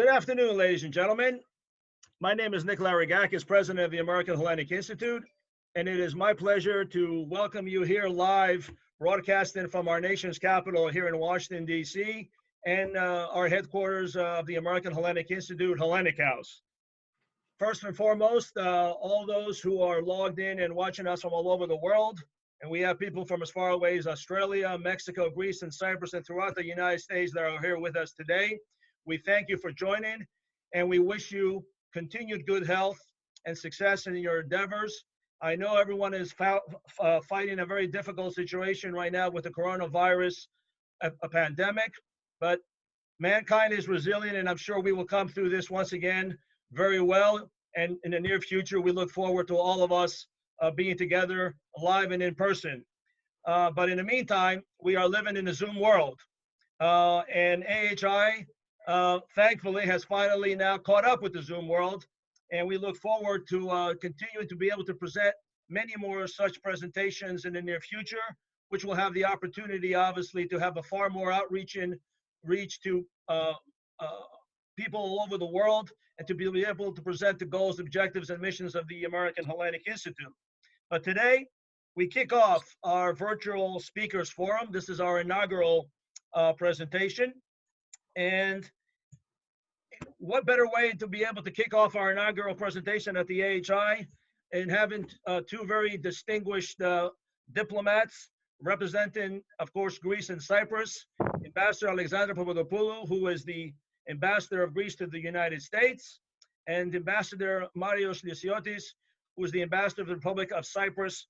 Good afternoon, ladies and gentlemen. My name is Nick Larigakis, president of the American Hellenic Institute, and it is my pleasure to welcome you here live, broadcasting from our nation's capital here in Washington, D.C., and our headquarters of the American Hellenic Institute, Hellenic House. First and foremost, all those who are logged in and watching us from all over the world, and we have people from as far away as Australia, Mexico, Greece, and Cyprus, and throughout the United States that are here with us today. We thank you for joining, and we wish you continued good health and success in your endeavors. I know everyone is fighting a very difficult situation right now with the coronavirus a pandemic, but mankind is resilient, and I'm sure we will come through this once again very well. And in the near future, we look forward to all of us being together live and in person. But in the meantime, we are living in the Zoom world. And AHI, thankfully, has finally now caught up with the Zoom world. And we look forward to continuing to be able to present many more such presentations in the near future, which will have the opportunity, obviously, to have a far more outreach and reach to people all over the world, and to be able to present the goals, objectives, and missions of the American Hellenic Institute. But today, we kick off our Virtual Speakers Forum. This is our inaugural presentation. And what better way to be able to kick off our inaugural presentation at the AHI and having two very distinguished diplomats representing, of course, Greece and Cyprus, Ambassador Alexandra Papadopoulou, who is the Ambassador of Greece to the United States, and Ambassador Lysiotis, who is the Ambassador of the Republic of Cyprus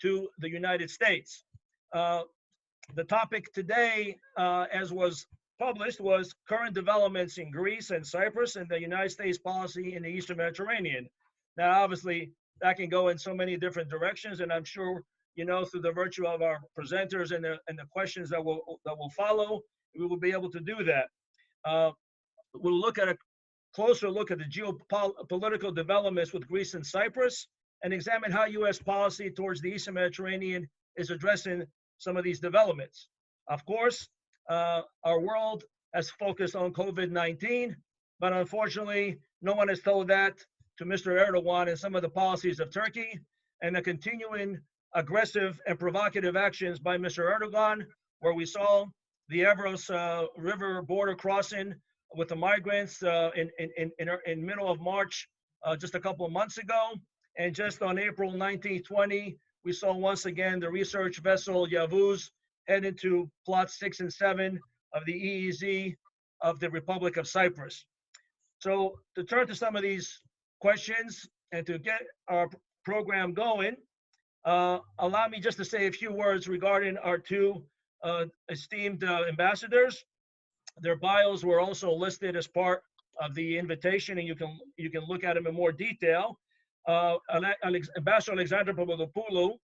to the United States. The topic today, as was published, was current developments in Greece and Cyprus and the United States policy in the Eastern Mediterranean. Now, obviously, that can go in so many different directions, and I'm sure, you know, through the virtue of our presenters and the questions that will follow, we will be able to do that. We'll look at a closer look at the geopolitical developments with Greece and Cyprus, and examine how U.S. policy towards the Eastern Mediterranean is addressing some of these developments. Of course, our world has focused on COVID-19, but unfortunately, no one has told that to Mr. Erdogan and some of the policies of Turkey, and the continuing aggressive and provocative actions by Mr. Erdogan, where we saw the Evros River border crossing with the migrants in middle of March, just a couple of months ago. And just on April 19, 20, we saw once again the research vessel Yavuz head into plots 6 and 7 of the EEZ of the Republic of Cyprus. So to turn to some of these questions and to get our program going, allow me just to say a few words regarding our two esteemed ambassadors. Their bios were also listed as part of the invitation, and you can look at them in more detail. Ambassador Alexandra Papadopoulou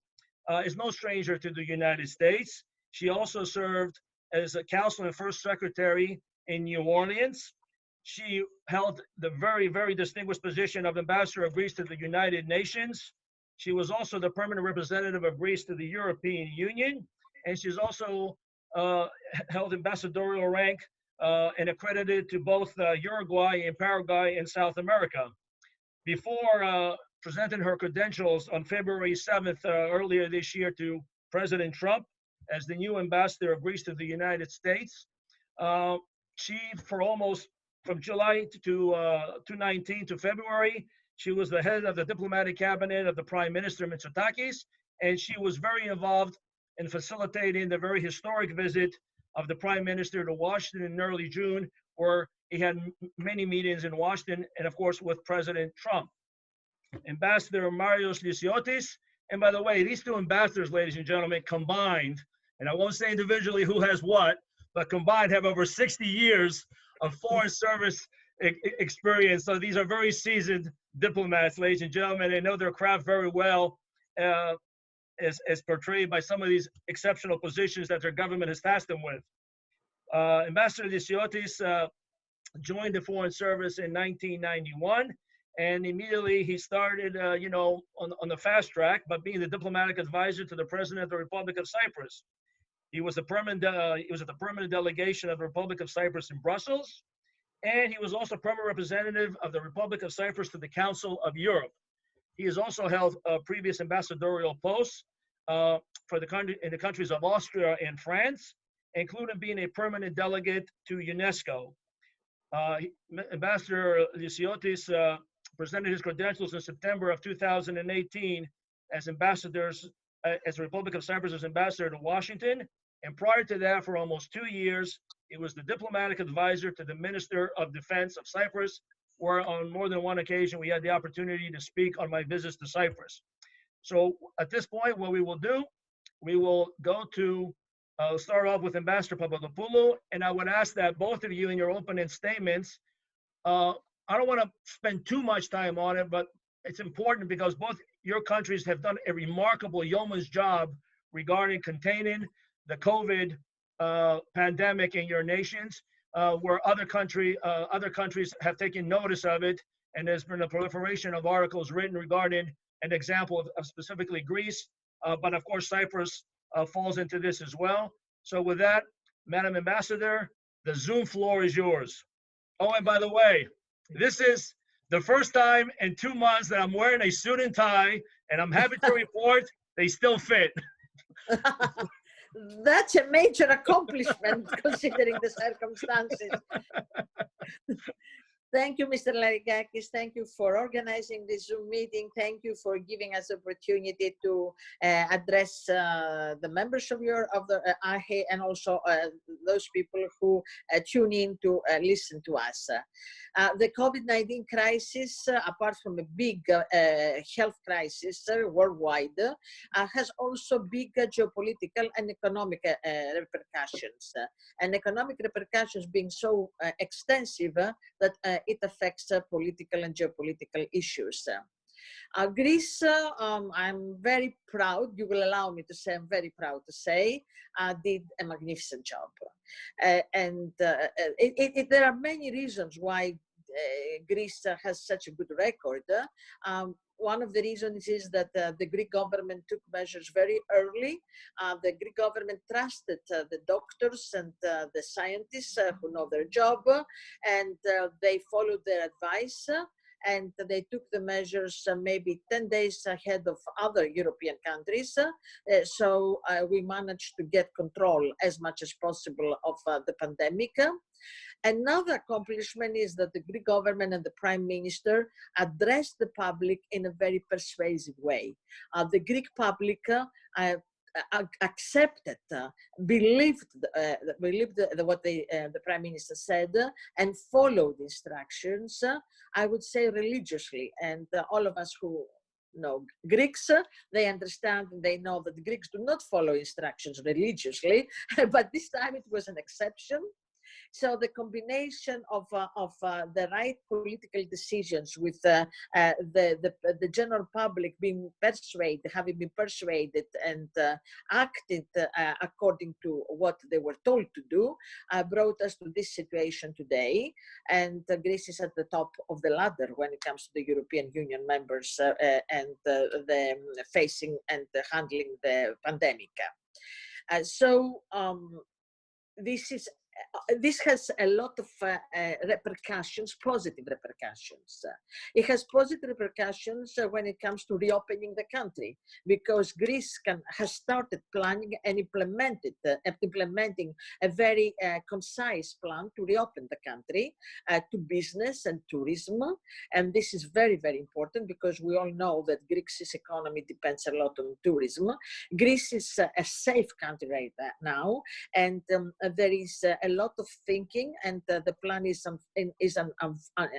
is no stranger to the United States. She also served as a counselor and first secretary in New Orleans. She held the very, very distinguished position of Ambassador of Greece to the United Nations. She was also the permanent representative of Greece to the European Union, and she's also held ambassadorial rank and accredited to both Uruguay and Paraguay in South America. Before presenting her credentials on February 7th earlier this year to President Trump as the new ambassador of Greece to the United States, she, from July to 2019 to February, she was the head of the diplomatic cabinet of the Prime Minister Mitsotakis, and she was very involved in facilitating the very historic visit of the Prime Minister to Washington in early June, where he had many meetings in Washington, and of course with President Trump. Ambassador Lysiotis, and by the way, these two ambassadors, ladies and gentlemen, combined, and I won't say individually who has what, but combined have over 60 years of foreign service experience. So these are very seasoned diplomats, ladies and gentlemen. They know their craft very well, as portrayed by some of these exceptional positions that their government has tasked them with. Ambassador Lysiotis joined the Foreign Service in 1991, and immediately he started, on the fast track, but being the diplomatic advisor to the President of the Republic of Cyprus. He was at the permanent delegation of the Republic of Cyprus in Brussels. and he was also permanent representative of the Republic of Cyprus to the Council of Europe. He has also held previous ambassadorial posts for the country in the countries of Austria and France, including being a permanent delegate to UNESCO. Ambassador Lysiotis presented his credentials in September of 2018 as as the Republic of Cyprus' ambassador to Washington. And prior to that, for almost 2 years, he was the diplomatic advisor to the Minister of Defense of Cyprus, where on more than one occasion we had the opportunity to speak on my visits to Cyprus. So at this point, what we will do, we will go to start off with Ambassador Papadopoulou, and I would ask that both of you in your opening statements, I don't want to spend too much time on it, but it's important because both your countries have done a remarkable yeoman's job regarding containing the COVID pandemic in your nations, where other countries have taken notice of it, and there's been a proliferation of articles written regarding an example of specifically Greece, but of course Cyprus falls into this as well. So with that, Madam Ambassador, the Zoom floor is yours. Oh, and by the way, this is the first time in 2 months that I'm wearing a suit and tie, and I'm happy to report they still fit. That's a major accomplishment considering the circumstances. Thank you, Mr. Larigakis. Thank you for organizing this Zoom meeting. Thank you for giving us the opportunity to address the members of the AHI and also those people who tune in to listen to us. The COVID-19 crisis, apart from a big health crisis worldwide, has also big geopolitical and economic repercussions. And economic repercussions being so extensive that it affects political and geopolitical issues. Greece, I'm very proud, you will allow me to say, I'm very proud to say, did a magnificent job. There are many reasons why Greece has such a good record. One of the reasons is that the Greek government took measures very early. The Greek government trusted the doctors and the scientists who know their job, and they followed their advice. And they took the measures maybe 10 days ahead of other European countries. So we managed to get control as much as possible of the pandemic. Another accomplishment is that the Greek government and the Prime Minister addressed the public in a very persuasive way. The Greek public accepted, believed what the Prime Minister said and followed instructions, I would say religiously. And all of us who know Greeks, they understand and they know that the Greeks do not follow instructions religiously, but this time it was an exception. So the combination of the right political decisions with the general public being persuaded, having been persuaded and acted according to what they were told to do, brought us to this situation today. And Greece is at the top of the ladder when it comes to the European Union members and the facing and handling the pandemic. This has a lot of repercussions, positive repercussions. It has positive repercussions when it comes to reopening the country, because Greece has started planning and implementing a very concise plan to reopen the country to business and tourism. And this is very, very important because we all know that Greece's economy depends a lot on tourism. Greece is a safe country right now, and there is a lot of thinking, and the plan is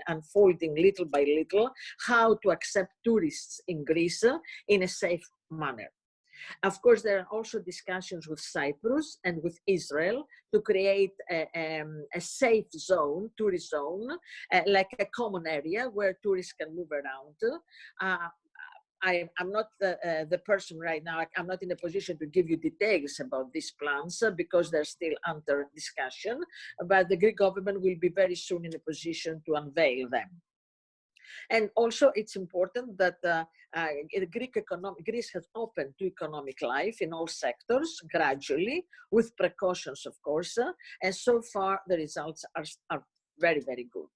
unfolding little by little how to accept tourists in Greece in a safe manner. Of course, there are also discussions with Cyprus and with Israel to create a safe zone, tourist zone, like a common area where tourists can move around. I'm not the person right now, I'm not in a position to give you details about these plans because they're still under discussion, but the Greek government will be very soon in a position to unveil them. And also it's important that Greece has opened to economic life in all sectors gradually, with precautions of course, and so far the results are very, very good.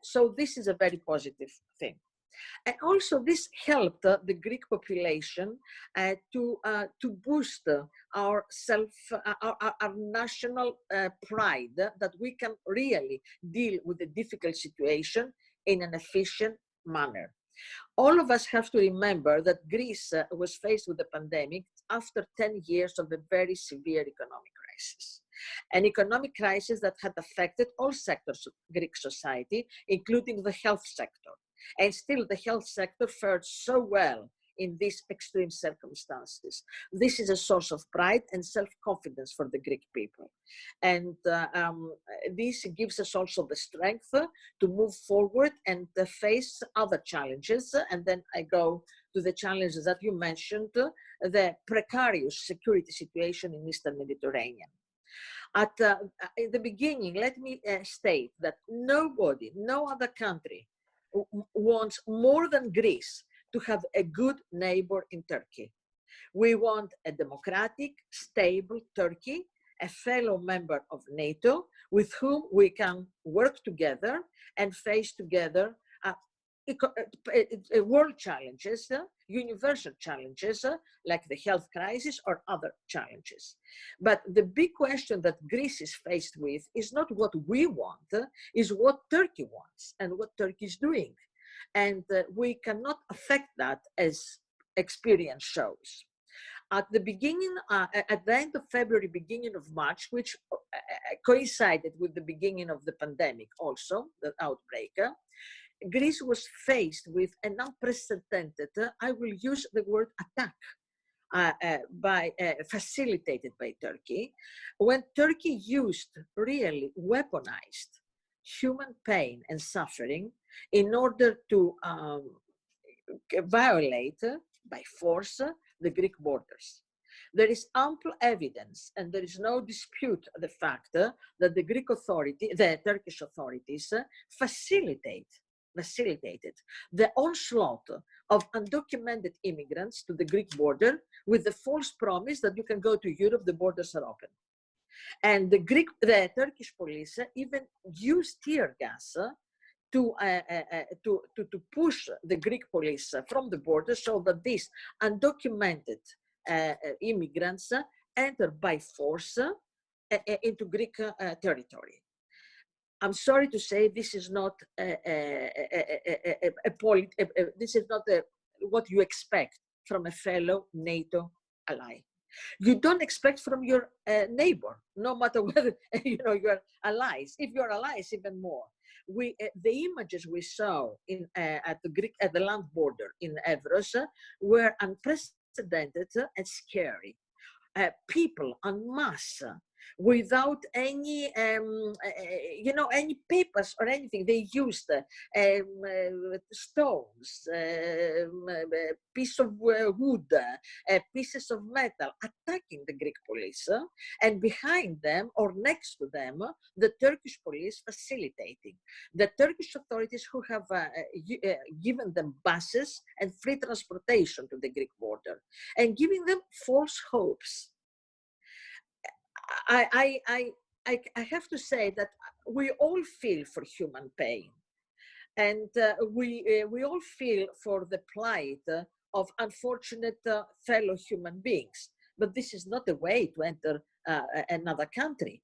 So this is a very positive thing. And also this helped the Greek population to boost our national pride that we can really deal with a difficult situation in an efficient manner. All of us have to remember that Greece was faced with the pandemic after 10 years of a very severe economic crisis. An economic crisis that had affected all sectors of Greek society, including the health sector. And still the health sector fared so well in these extreme circumstances. This is a source of pride and self-confidence for the Greek people. And this gives us also the strength to move forward and face other challenges. And then I go to the challenges that you mentioned, the precarious security situation in Eastern Mediterranean. In the beginning, let me state that nobody, no other country wants more than Greece to have a good neighbor in Turkey. We want a democratic, stable Turkey, a fellow member of NATO with whom we can work together and face together world challenges, universal challenges like the health crisis or other challenges. But the big question that Greece is faced with is not what we want, is what Turkey wants and what Turkey is doing. And we cannot affect that as experience shows. At the beginning, at the end of February, beginning of March, which coincided with the beginning of the pandemic also, the outbreak, Greece was faced with an unprecedented, I will use the word attack, facilitated by Turkey, when Turkey used really weaponized human pain and suffering in order to violate by force the Greek borders. There is ample evidence, and there is no dispute the fact that the Greek authority, the Turkish authorities, facilitated the onslaught of undocumented immigrants to the Greek border with the false promise that you can go to Europe, the borders are open. And the Turkish police even used tear gas to push the Greek police from the border so that these undocumented immigrants enter by force into Greek territory. I'm sorry to say this is not this is not what you expect from a fellow NATO ally. You don't expect from your neighbor, no matter whether you're allies. If you're allies, even more. The images we saw at the land border in Evros were unprecedented and scary. People en masse, without any, any papers or anything. They used stones, piece of wood, pieces of metal, attacking the Greek police, and behind them or next to them, the Turkish police facilitating. The Turkish authorities who have given them buses and free transportation to the Greek border and giving them false hopes. I have to say that we all feel for human pain, and we all feel for the plight of unfortunate fellow human beings. But this is not a way to enter another country.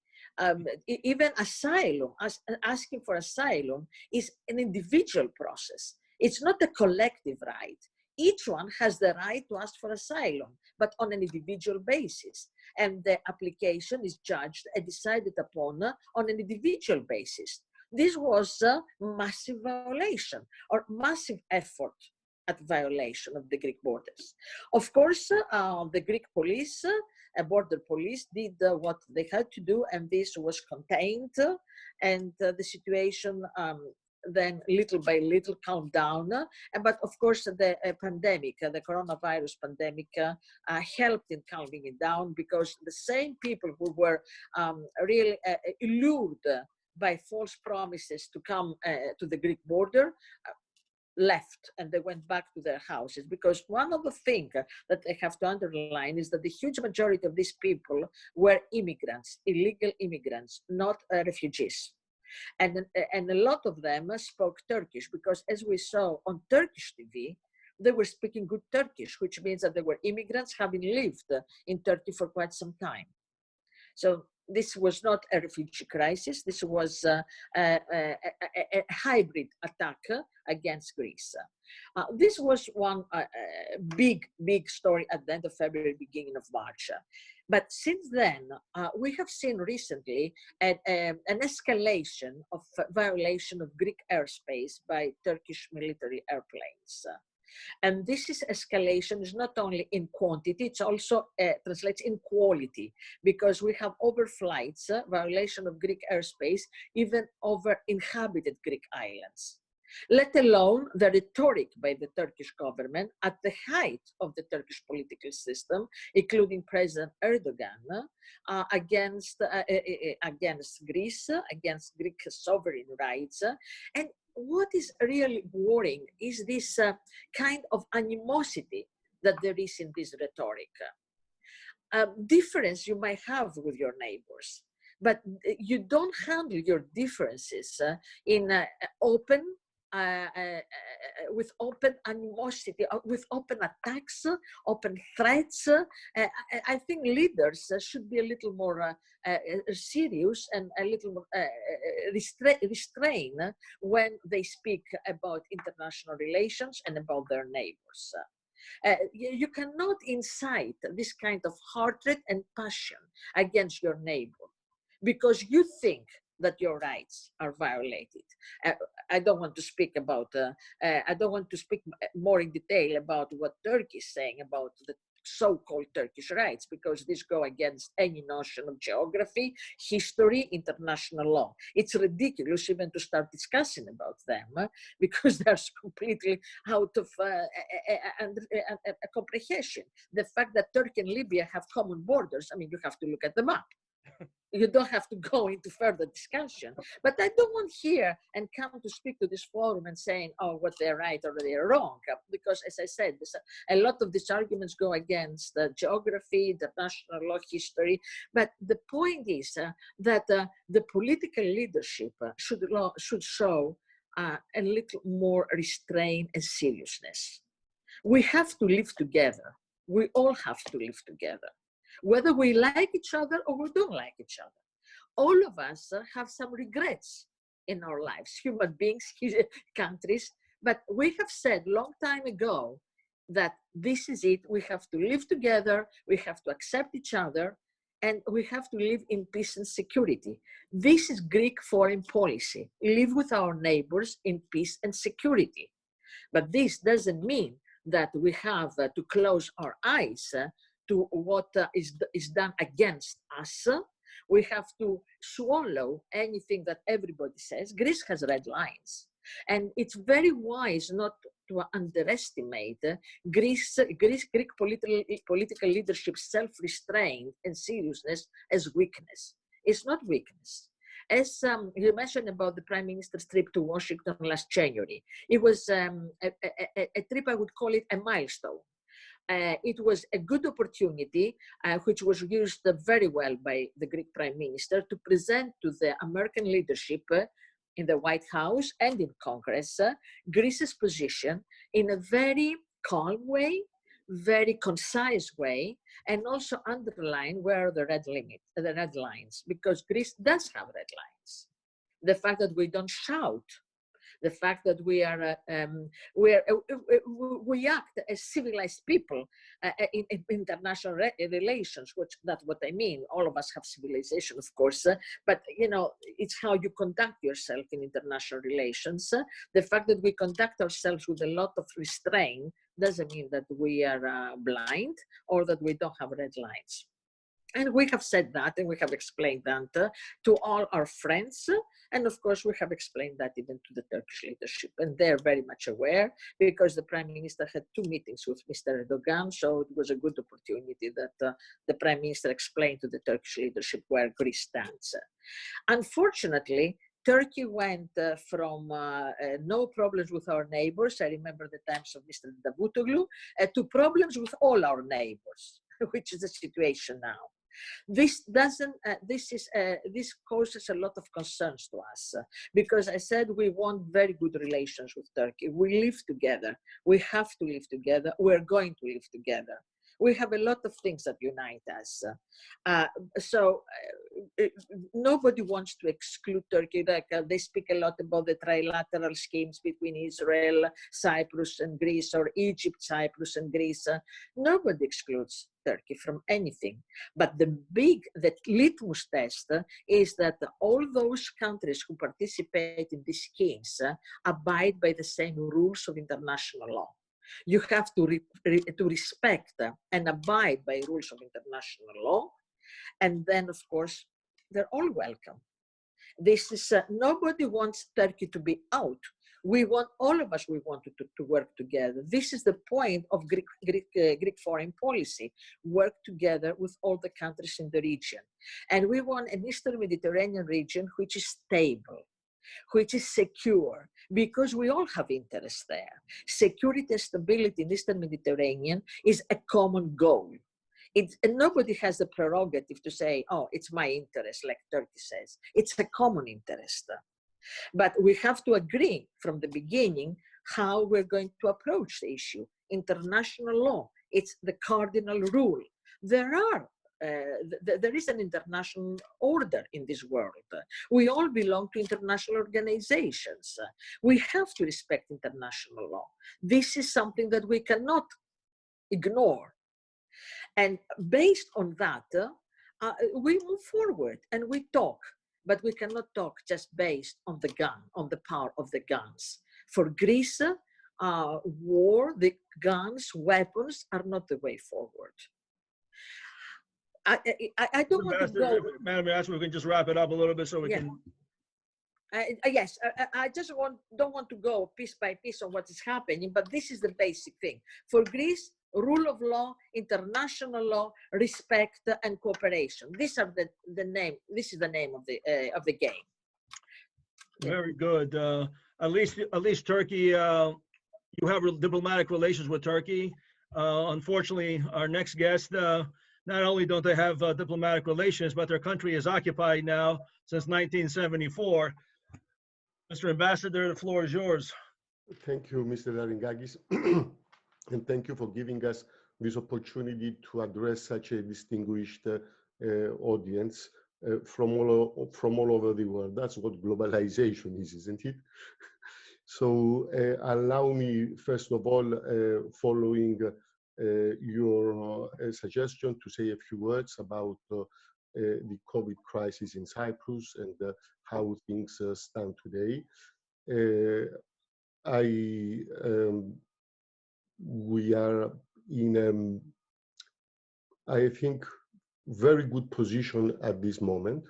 Even asylum, asking for asylum is an individual process. It's not a collective right. Each one has the right to ask for asylum, but on an individual basis. And the application is judged and decided upon on an individual basis. This was a massive violation or massive effort at violation of the Greek borders. Of course, the Greek police, border police, did what they had to do, and this was contained, and the situation then little by little calmed down. But of course, the pandemic, the coronavirus pandemic, helped in calming it down, because the same people who were really lured by false promises to come to the Greek border left, and they went back to their houses. Because one of the things that I have to underline is that the huge majority of these people were immigrants, illegal immigrants, not refugees. And a lot of them spoke Turkish, because as we saw on Turkish TV, they were speaking good Turkish, which means that they were immigrants having lived in Turkey for quite some time. So this was not a refugee crisis. This was a hybrid attack against Greece. This was one big story at the end of February, beginning of March. But since then, we have seen recently an escalation of violation of Greek airspace by Turkish military airplanes. And this is escalation is not only in quantity, it's also translates in quality, because we have overflights, violation of Greek airspace, even over inhabited Greek islands. Let alone the rhetoric by the Turkish government at the height of the Turkish political system, including President Erdogan, against Greece, against Greek sovereign rights. And what is really worrying is this kind of animosity that there is in this rhetoric. Difference you might have with your neighbors, but you don't handle your differences in open, with open animosity, with open attacks, open threats. I think leaders should be a little more serious and a little more restrained when they speak about international relations and about their neighbors. You cannot incite this kind of hatred and passion against your neighbor because you think that your rights are violated. I don't want to speak about, I don't want to speak more in detail about what Turkey is saying about the so-called Turkish rights, because this go against any notion of geography, history, international law. It's ridiculous even to start discussing about them because they're completely out of comprehension. The fact that Turkey and Libya have common borders, I mean, you have to look at the map. You don't have to go into further discussion. But I don't want here and come to speak to this forum and saying, oh, what they're right or they're wrong. Because as I said, a lot of these arguments go against geography, the national law, history. But the point is that the political leadership should show a little more restraint and seriousness. We have to live together. We all have to live together. Whether we like each other or we don't like each other. All of us have some regrets in our lives, human beings, countries, but we have said long time ago that this is it, we have to live together, we have to accept each other, and we have to live in peace and security. This is Greek foreign policy, live with our neighbors in peace and security. But this doesn't mean that we have to close our eyes to what is done against us. We have to swallow anything that everybody says. Greece has red lines. And it's very wise not to underestimate Greek political leadership's self-restraint and seriousness as weakness. It's not weakness. As you mentioned about the Prime Minister's trip to Washington last January, it was a trip, I would call it a milestone. It was a good opportunity, which was used very well by the Greek Prime Minister to present to the American leadership in the White House and in Congress, Greece's position in a very calm way, very concise way, and also underline where the red lines, because Greece does have red lines. The fact that we don't shout, the fact that we act as civilized people in international relations, that's what I mean. All of us have civilization, of course, but you know, it's how you conduct yourself in international relations. The fact that we conduct ourselves with a lot of restraint doesn't mean that we are blind or that we don't have red lines. And we have said that, and we have explained that to all our friends. And of course, we have explained that even to the Turkish leadership. And they're very much aware, because the Prime Minister had 2 meetings with Mr. Erdogan. So it was a good opportunity that the Prime Minister explained to the Turkish leadership where Greece stands. Unfortunately, Turkey went from no problems with our neighbors, I remember the times of Mr. Papadopoulou, to problems with all our neighbors, which is the situation now. This doesn't. This causes a lot of concerns to us because I said we want very good relations with Turkey. We live together. We have to live together. We're going to live together. We have a lot of things that unite us. Nobody wants to exclude Turkey. They speak a lot about the trilateral schemes between Israel, Cyprus, and Greece, or Egypt, Cyprus, and Greece. Nobody excludes Turkey from anything. But the litmus test is that all those countries who participate in these schemes abide by the same rules of international law. You have to respect and abide by rules of international law. And then, of course, they're all welcome. This is, nobody wants Turkey to be out. We want, all of us, we want to work together. This is the point of Greek foreign policy, work together with all the countries in the region. And we want an Eastern Mediterranean region which is stable, which is secure, because we all have interests there. Security and stability in the Eastern Mediterranean is a common goal. And nobody has the prerogative to say, oh, it's my interest, like Turkey says. It's a common interest. But we have to agree from the beginning how we're going to approach the issue. International law, it's the cardinal rule. There is an international order in this world. We all belong to international organizations. We have to respect international law. This is something that we cannot ignore. And based on that, we move forward and we talk, but we cannot talk just based on the gun, on the power of the guns. For Greece, war, the guns, weapons are not the way forward. I don't want to go. Madam Ambassador, we can just wrap it up a little bit so we can. Yes, I just don't want to go piece by piece on what is happening, but this is the basic thing. For Greece, rule of law, international law, respect, and cooperation. These are the name. This is the name of the game. Very good. At least Turkey. You have diplomatic relations with Turkey. Unfortunately, our next guest. Not only don't they have diplomatic relations, but their country is occupied now since 1974. Mr. Ambassador, the floor is yours. Thank you, Mr. Laringakis, and thank you for giving us this opportunity to address such a distinguished audience from all over the world. That's what globalization is, isn't it? So allow me, first of all, following your suggestion, to say a few words about the COVID crisis in Cyprus and how things stand today. We are in, I think, very good position at this moment,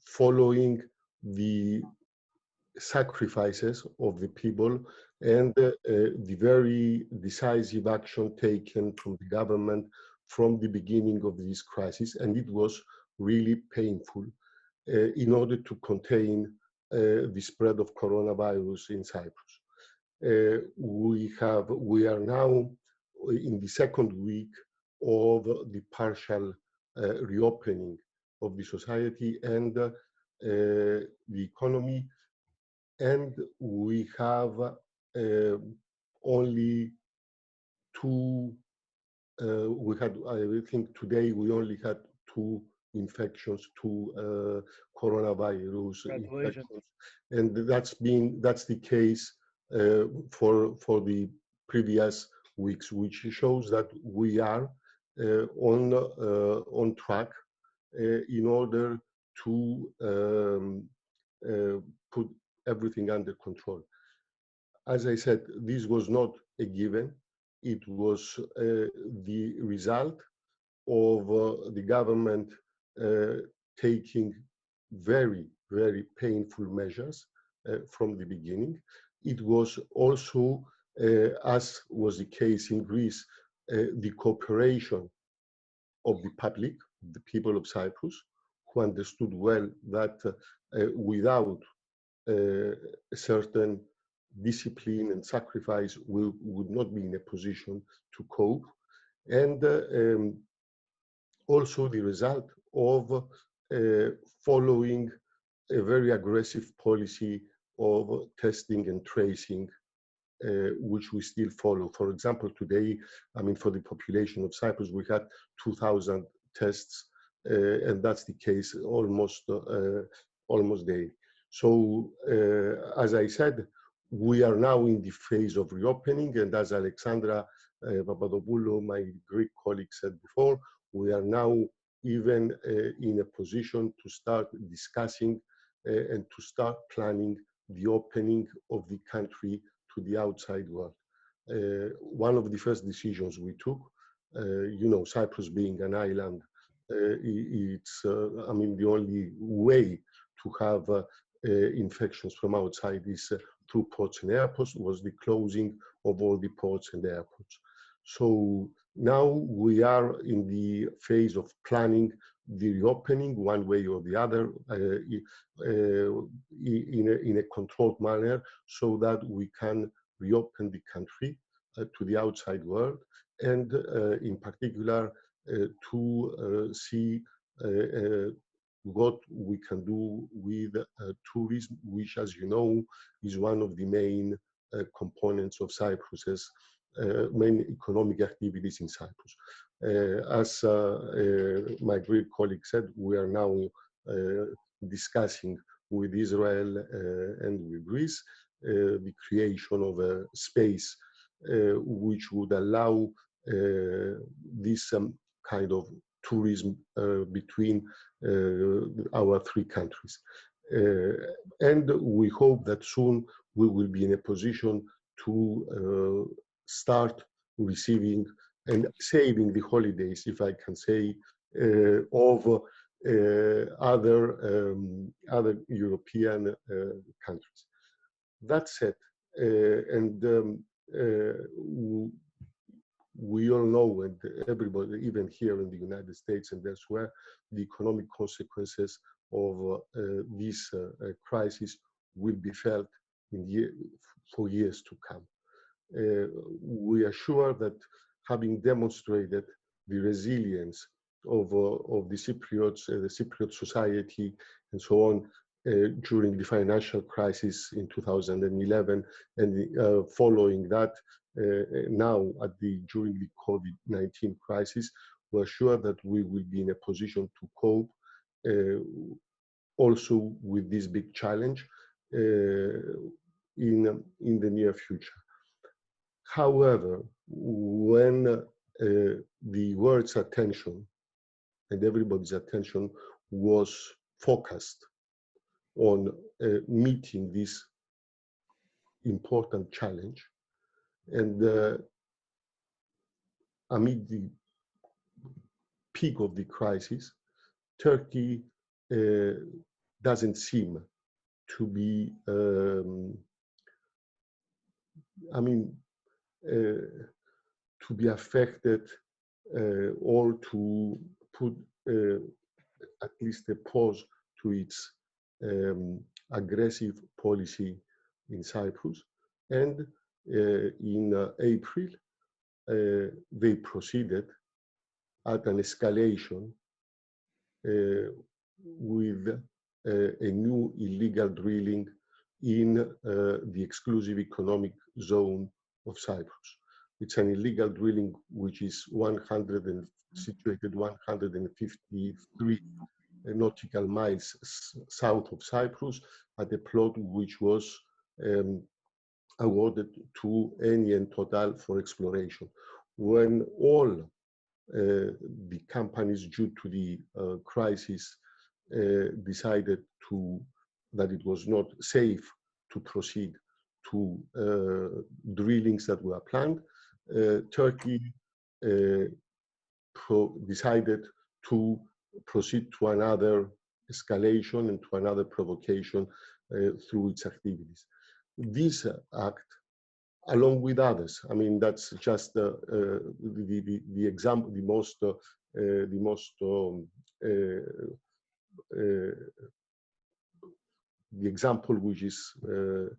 following the sacrifices of the people and the very decisive action taken from the government from the beginning of this crisis, and it was really painful in order to contain the spread of coronavirus in Cyprus. We are now in the second week of the partial reopening of the society and the economy, and we have only two. I think today we only had two infections, two coronavirus infections, and that's the case for the previous weeks, which shows that we are on track in order to put everything under control. As I said, this was not a given. It was the result of the government taking very, very painful measures from the beginning. It was also, as was the case in Greece, the cooperation of the public, the people of Cyprus, who understood well that without a certain discipline and sacrifice, we would not be in a position to cope. And also the result of following a very aggressive policy of testing and tracing, which we still follow. For example, today, I mean, for the population of Cyprus, we had 2,000 tests, and that's the case almost daily. So, as I said, we are now in the phase of reopening, and as Alexandra Papadopoulou, my Greek colleague, said before, we are now even in a position to start discussing and to start planning the opening of the country to the outside world. One of the first decisions we took, you know, Cyprus being an island, it's, I mean, the only way to have infections from outside is through ports and airports, was the closing of all the ports and airports. So now we are in the phase of planning the reopening one way or the other in a controlled manner, so that we can reopen the country to the outside world, and in particular to see what we can do with tourism, which, as you know, is one of the main components of Cyprus's main economic activities in Cyprus. As my Greek colleague said, we are now discussing with Israel and with Greece the creation of a space which would allow this kind of tourism between our three countries. And we hope that soon we will be in a position to start receiving and saving the holidays, if I can say, of other European countries. That said, we all know, and everybody, even here in the United States and elsewhere, the economic consequences of this crisis will be felt for years to come. We are sure that, having demonstrated the resilience of the Cypriots, the Cypriot society, and so on, during the financial crisis in 2011, and following that, now during the COVID-19 crisis, we're sure that we will be in a position to cope also with this big challenge in the near future. However, when the world's attention and everybody's attention was focused on meeting this important challenge, and amid the peak of the crisis, Turkey doesn't seem to be, to be affected or to put at least a pause to its aggressive policy in Cyprus. And in April, they proceeded at an escalation with a new illegal drilling in the exclusive economic zone of Cyprus. It's an illegal drilling which is situated 153 nautical miles south of Cyprus, at a plot which was awarded to Eni and Total for exploration. When all the companies, due to the crisis, decided that it was not safe to proceed to drillings that were planned, Turkey decided to proceed to another escalation and to another provocation through its activities. This act, along with others, I mean, that's just the example, the example which is the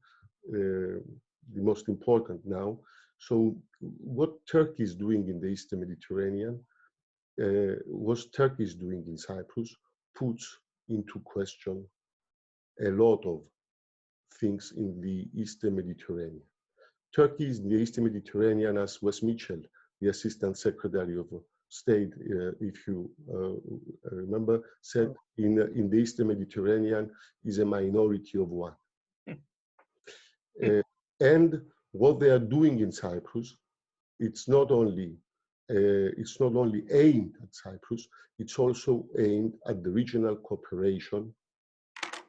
most important now. So what Turkey is doing in the Eastern Mediterranean what Turkey is doing in Cyprus puts into question a lot of things in the Eastern Mediterranean. Turkey is in the Eastern Mediterranean, as Wes Mitchell, the Assistant Secretary of State, if you remember, said in the Eastern Mediterranean is a minority of one. And what they are doing in Cyprus, it's not only aimed at Cyprus, it's also aimed at the regional cooperation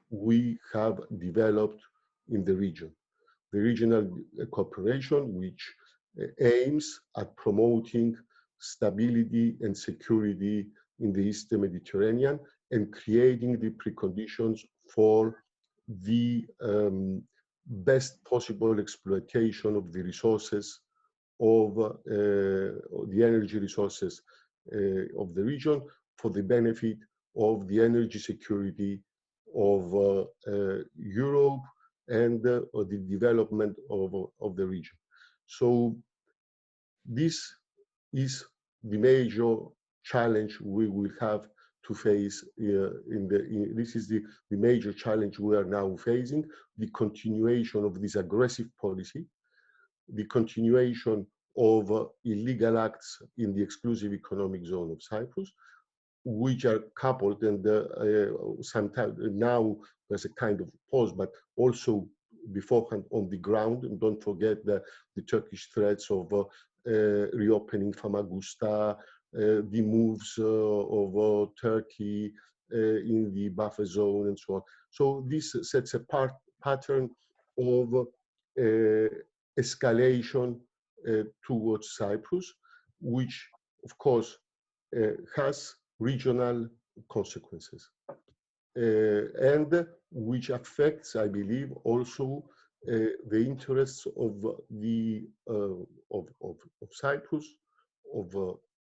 we have developed in the region. The regional cooperation, which aims at promoting stability and security in the Eastern Mediterranean and creating the preconditions for the best possible exploitation of the resources of the energy resources of the region for the benefit of the energy security of Europe and the development of the region. So this is the major challenge we will have to face this is the major challenge we are now facing, the continuation of this aggressive policy, the continuation of illegal acts in the exclusive economic zone of Cyprus, which are coupled and sometimes now there's a kind of pause, but also beforehand on the ground. And don't forget the Turkish threats of reopening Famagusta, the moves of Turkey in the buffer zone and so on. So this sets a pattern of escalation towards Cyprus, which of course has regional consequences and which affects, I believe, also the interests of Cyprus, of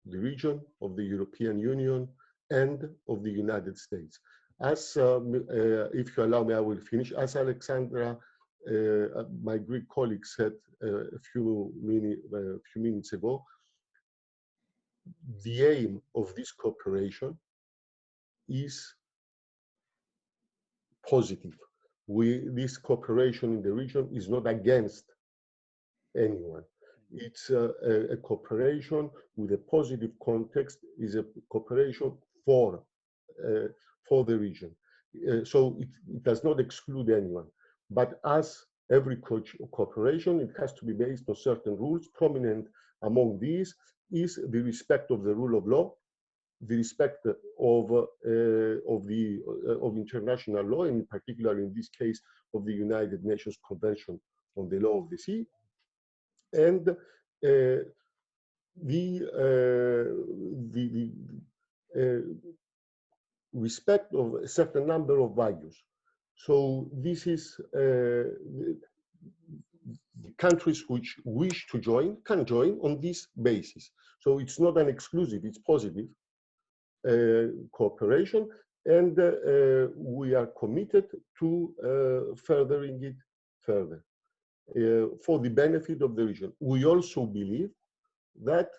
the region, of the European Union, and of the United States. As, if you allow me, I will finish. As Alexandra, my Greek colleague, said a few minutes ago, the aim of this cooperation is positive. This cooperation in the region is not against anyone. It's a cooperation with a positive context, is a cooperation for the region. So it does not exclude anyone. But as every cooperation, it has to be based on certain rules. Prominent among these is the respect of the rule of law, the respect of international law, and in particular, in this case, of the United Nations Convention on the Law of the Sea, and the respect of a certain number of values. So this is the countries which wish to join can join on this basis. So it's not an exclusive, it's positive cooperation, and we are committed to furthering it further for the benefit of the region. We also believe that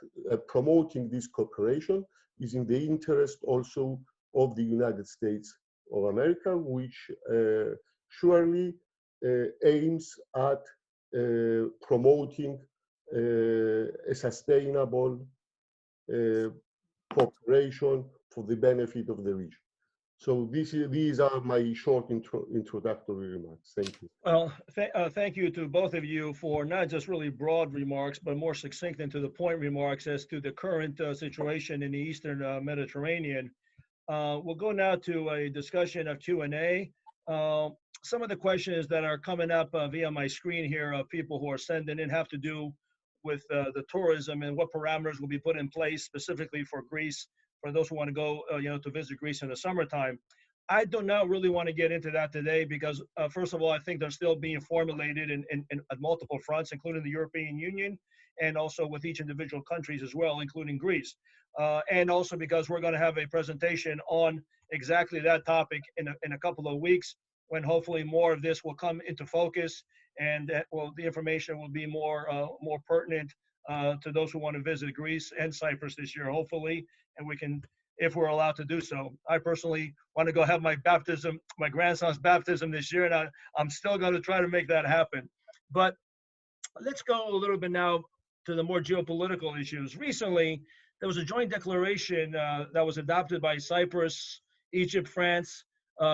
promoting this cooperation is in the interest also of the United States of America, which surely aims at promoting a sustainable cooperation for the benefit of the region. So these are my short introductory remarks. Thank you. Well, thank you to both of you for not just really broad remarks, but more succinct and to the point remarks as to the current situation in the Eastern Mediterranean. We'll go now to a discussion of Q&A. Some of the questions that are coming up via my screen here of people who are sending in have to do with the tourism and what parameters will be put in place specifically for Greece, for those who want to go, to visit Greece in the summertime. I do not really want to get into that today because, first of all, I think they're still being formulated at multiple fronts, including the European Union, and also with each individual countries as well, including Greece. And also because we're going to have a presentation on exactly that topic in a couple of weeks, when hopefully more of this will come into focus and the information will be more pertinent to those who want to visit Greece and Cyprus this year, hopefully, and we can, if we're allowed to do so. I personally want to go have my baptism, my grandson's baptism this year, and I'm still going to try to make that happen. But let's go a little bit now to the more geopolitical issues. Recently, there was a joint declaration that was adopted by Cyprus, Egypt, France,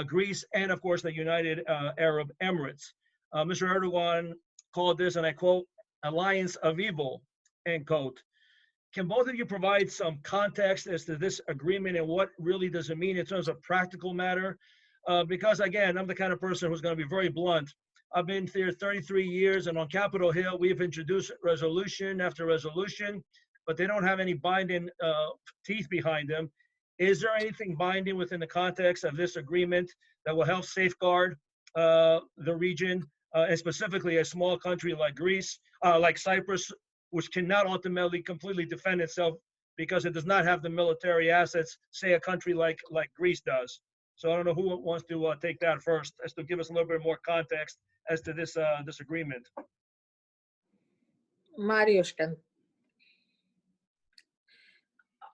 Greece, and of course the United Arab Emirates. Mr. Erdogan called this, and I quote, "alliance of evil," end quote. Can both of you provide some context as to this agreement and what really does it mean in terms of practical matter? Because again, I'm the kind of person who's going to be very blunt. I've been here 33 years, and on Capitol Hill, we've introduced resolution after resolution, but they don't have any binding teeth behind them. Is there anything binding within the context of this agreement that will help safeguard the region, and specifically a small country like Greece, like Cyprus, which cannot ultimately completely defend itself because it does not have the military assets, say a country like Greece does? So I don't know who wants to take that first, as to give us a little bit more context as to this this agreement. Marius can.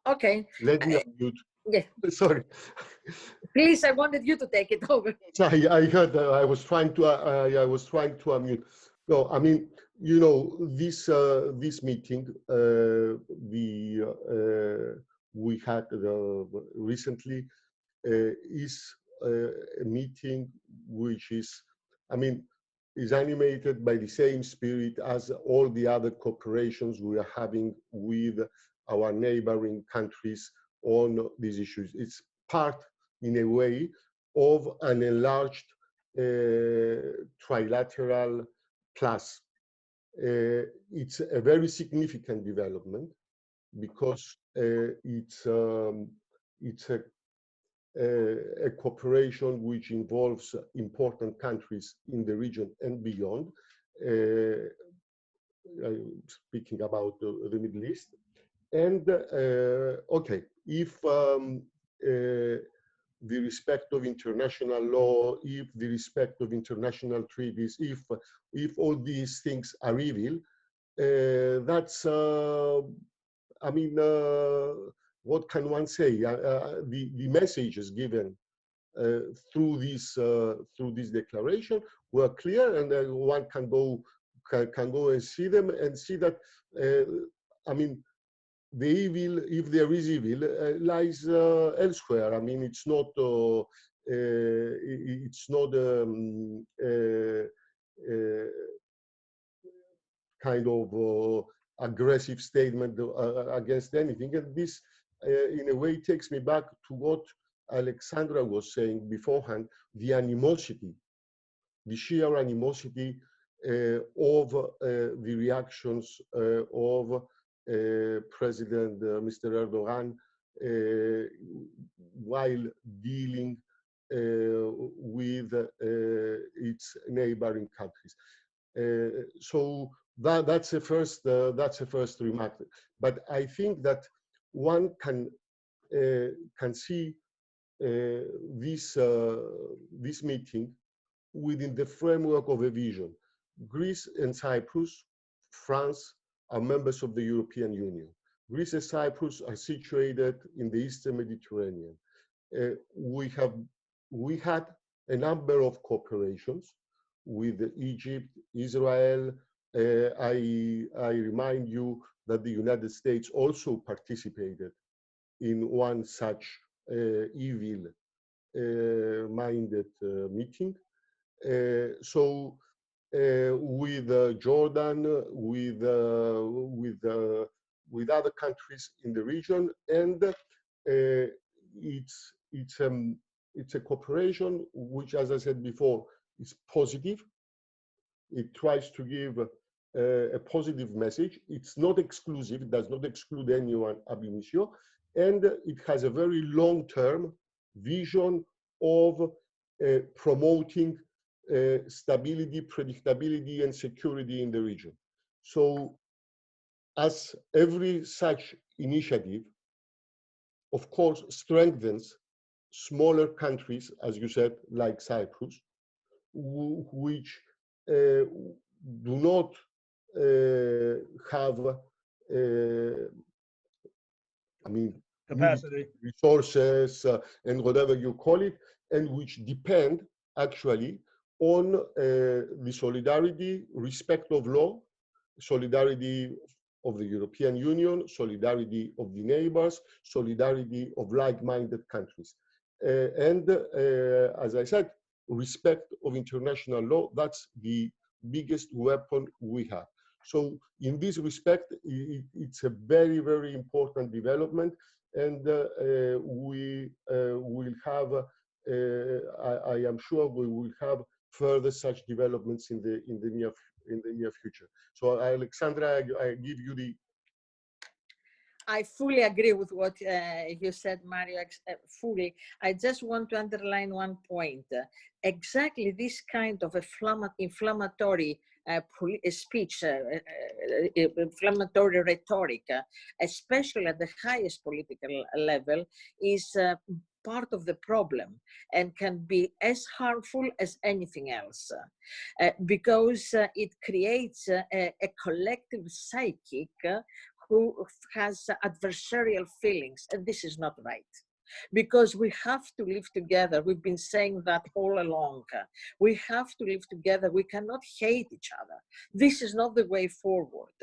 Okay. Let me unmute. Yeah. Sorry. Please, I wanted you to take it over. I heard I was trying to unmute. No, I mean, you know, this meeting we had recently is a meeting which is, I mean, is animated by the same spirit as all the other cooperations we are having with our neighboring countries on these issues. It's part, in a way, of an enlarged trilateral plus. It's a very significant development because it's a cooperation which involves important countries in the region and beyond, speaking about the Middle East. And okay, if the respect of international law, if the respect of international treaties, if all these things are evil, that's, I mean, what can one say? The messages given through this declaration were clear, and one can go and see them and see that, I mean, the evil, if there is evil, lies elsewhere. I mean, it's not kind of aggressive statement against anything. And this, in a way, takes me back to what Alexandra was saying beforehand: the animosity, the sheer animosity of the reactions of President Mr. Erdogan while dealing with its neighboring countries. So that's a first remark. But I think that one can see this meeting within the framework of a vision. Greece and Cyprus, France, are members of the European Union. Greece and Cyprus are situated in the Eastern Mediterranean. We had a number of cooperations with Egypt, Israel. I remind you that the United States also participated in one such evil-minded meeting. So with Jordan, with other countries in the region, and it's a cooperation which, as I said before, is positive. It tries to give a positive message. It's not exclusive. It does not exclude anyone ab initio, and it has a very long-term vision of promoting stability, predictability, and security in the region. So, as every such initiative, of course, strengthens smaller countries, as you said, like Cyprus, which do not have I mean, capacity. resources and whatever you call it, and which depend actually on the solidarity, respect of law, solidarity of the European Union, solidarity of the neighbors, solidarity of like-minded countries. As I said, respect of international law, that's the biggest weapon we have. So in this respect, it's a very, very important development, and we will have, I am sure we will have further such developments in the near future. So Alexandra, I give you the. I fully agree with what you said, Mario, fully. I just want to underline one point. Exactly this kind of inflammatory speech, inflammatory rhetoric, especially at the highest political level, is part of the problem and can be as harmful as anything else, because it creates a collective psychic who has adversarial feelings, and this is not right. Because we have to live together. We've been saying that all along. We have to live together. We cannot hate each other. This is not the way forward.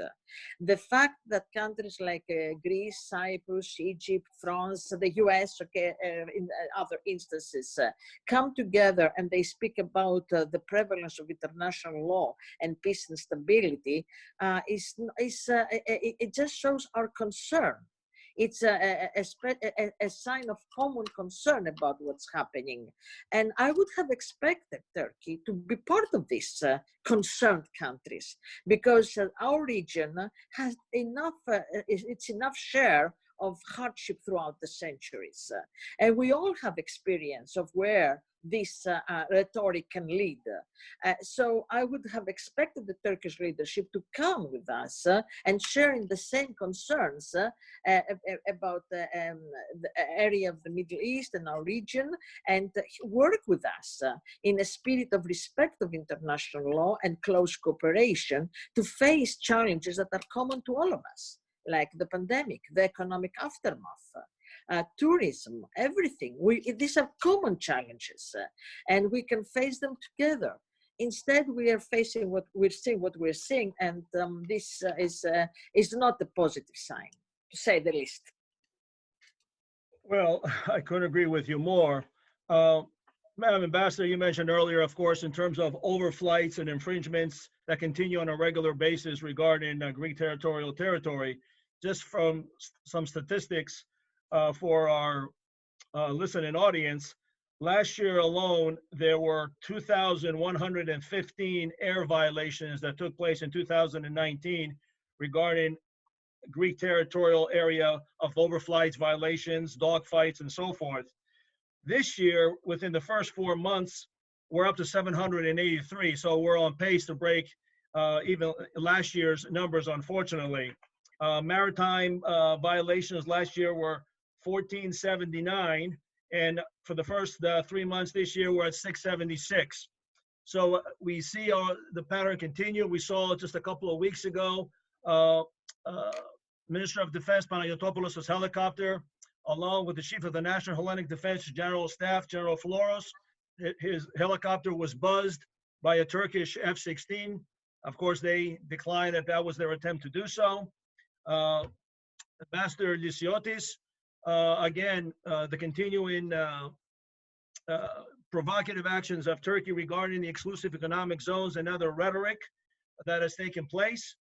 The fact that countries like Greece, Cyprus, Egypt, France, the US, in other instances, come together and they speak about the prevalence of international law and peace and stability, it just shows our concern. It's a sign of common concern about what's happening. And I would have expected Turkey to be part of these concerned countries, because our region has enough, it's enough share of hardship throughout the centuries. And we all have experience of where this rhetoric can lead. So I would have expected the Turkish leadership to come with us and sharing the same concerns about the area of the Middle East and our region, and work with us in a spirit of respect of international law and close cooperation to face challenges that are common to all of us, like the pandemic, the economic aftermath, tourism, everything. These are common challenges, and we can face them together. Instead, we are facing what we're seeing, and this is not a positive sign, to say the least. Well, I couldn't agree with you more. Madam Ambassador, you mentioned earlier, of course, in terms of overflights and infringements that continue on a regular basis regarding Greek territorial territory. Just from some statistics for our listening audience, last year alone, there were 2,115 air violations that took place in 2019 regarding Greek territorial area of overflights, violations, dogfights, and so forth. This year, within the first 4 months, we're up to 783. So we're on pace to break even last year's numbers, unfortunately. Maritime violations last year were 1479, and for the first 3 months this year, we're at 676. So we see the pattern continue. We saw just a couple of weeks ago, Minister of Defense Papadopoulou' helicopter, along with the Chief of the National Hellenic Defense General Staff, General Floros, his helicopter was buzzed by a Turkish F-16. Of course, they declined that was their attempt to do so. Ambassador Lysiotis, again, the continuing provocative actions of Turkey regarding the exclusive economic zones and other rhetoric that has taken place.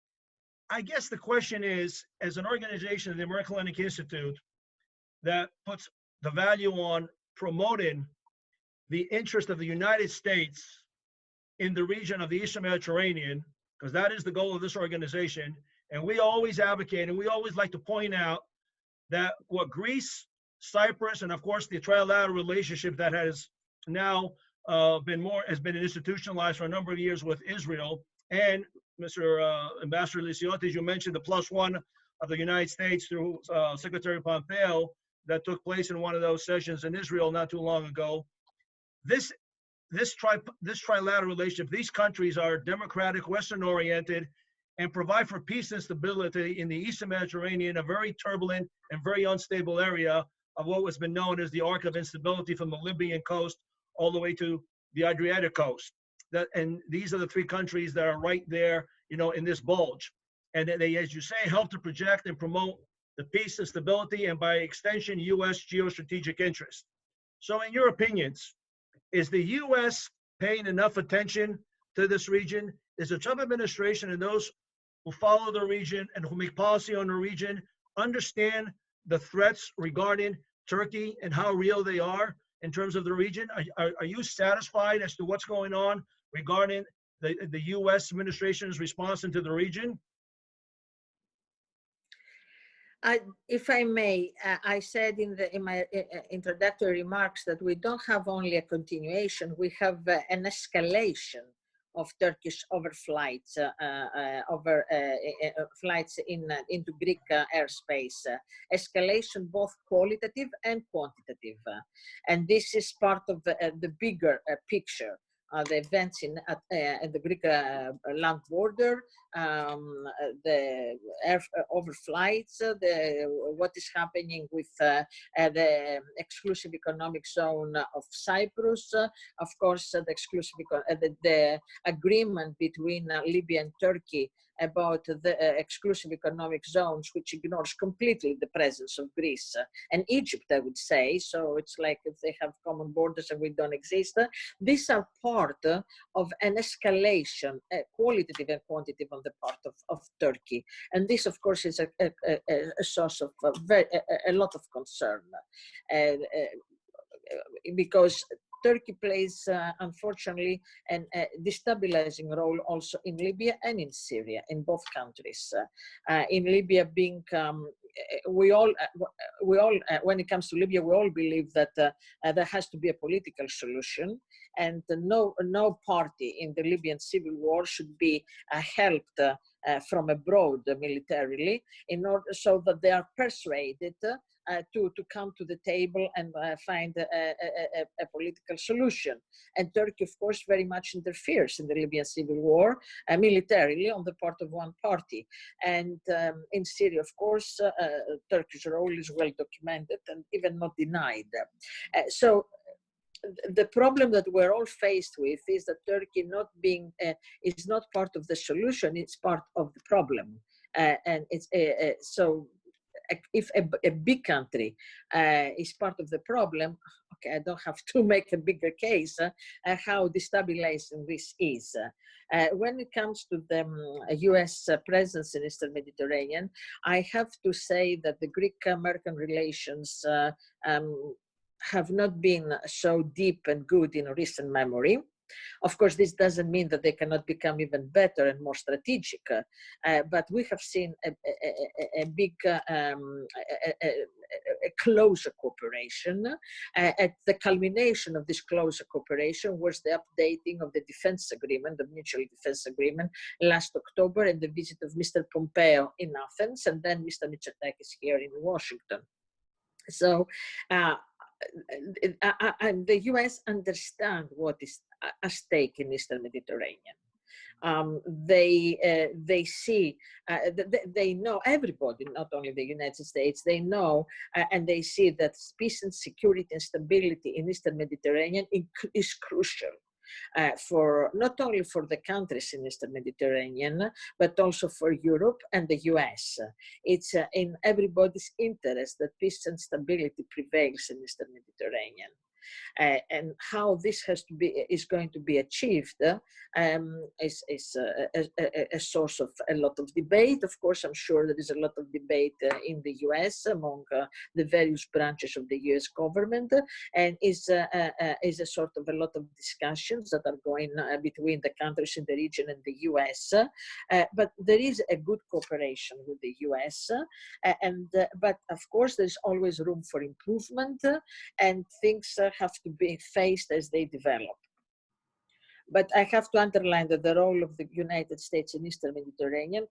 I guess the question is, as an organization, the American Hellenic Institute, that puts the value on promoting the interest of the United States in the region of the Eastern Mediterranean, because that is the goal of this organization. And we always advocate, and we always like to point out that what Greece, Cyprus, and of course the trilateral relationship that has now has been institutionalized for a number of years with Israel, and Mr. Ambassador Lysiotis, you mentioned the +1 of the United States through Secretary Pompeo that took place in one of those sessions in Israel not too long ago. This trilateral relationship, these countries are democratic, Western-oriented, and provide for peace and stability in the Eastern Mediterranean, a very turbulent and very unstable area of what has been known as the arc of instability from the Libyan coast all the way to the Adriatic coast. And these are the three countries that are right there, in this bulge. And they, as you say, help to project and promote the peace and stability, and by extension, U.S. geostrategic interests. So in your opinions, is the U.S. paying enough attention to this region? Is the Trump administration and those who follow the region and who make policy on the region understand the threats regarding Turkey and how real they are in terms of the region? Are you satisfied as to what's going on regarding the U.S. administration's response into the region? If I may, I said in my introductory remarks that we don't have only a continuation, we have an escalation of Turkish overflights, flights into Greek airspace. Escalation both qualitative and quantitative. And this is part of the bigger picture. The events in the Greek land border, the air overflights, what is happening with the exclusive economic zone of Cyprus, of course, the agreement between Libya and Turkey about the exclusive economic zones, which ignores completely the presence of Greece and Egypt, I would say. So it's like if they have common borders and we don't exist. These are part of an escalation, qualitative and quantitative, on the part of Turkey. And this, of course, is a source of a lot of concern because Turkey plays, unfortunately, a destabilizing role also in Libya and in Syria, in both countries. In Libya, being we all, when it comes to Libya, we all believe that there has to be a political solution, and no party in the Libyan civil war should be helped from abroad militarily, in order so that they are persuaded to come to the table and find a political solution. And Turkey, of course, very much interferes in the Libyan civil war militarily on the part of one party. And in Syria, of course, Turkish role is well documented and even not denied. So the problem that we're all faced with is that Turkey not being is not part of the solution; it's part of the problem, and it's so. If a big country is part of the problem, okay, I don't have to make a bigger case how destabilizing this is. When it comes to the US presence in Eastern Mediterranean, I have to say that the Greek-American relations have not been so deep and good in recent memory. Of course, this doesn't mean that they cannot become even better and more strategic, but we have seen a big, a closer cooperation. At the culmination of this closer cooperation was the updating of the defense agreement, the mutual defense agreement, last October, and the visit of Mr. Pompeo in Athens, and then Mr. Mitsotakis here in Washington. So the US understand what is at stake in Eastern Mediterranean. They see, they know, everybody, not only the United States, they know and they see that peace and security and stability in Eastern Mediterranean is crucial. For not only for the countries in Eastern Mediterranean, but also for Europe and the US. It's in everybody's interest that peace and stability prevails in Eastern Mediterranean. And how this is going to be achieved is a source of a lot of debate. Of course, I'm sure there is a lot of debate in the US among the various branches of the US government, and is a sort of a lot of discussions that are going between the countries in the region and the US. But there is a good cooperation with the US, but of course there's always room for improvement, and things have to be faced as they develop. But I have to underline that the role of the United States in Eastern Mediterranean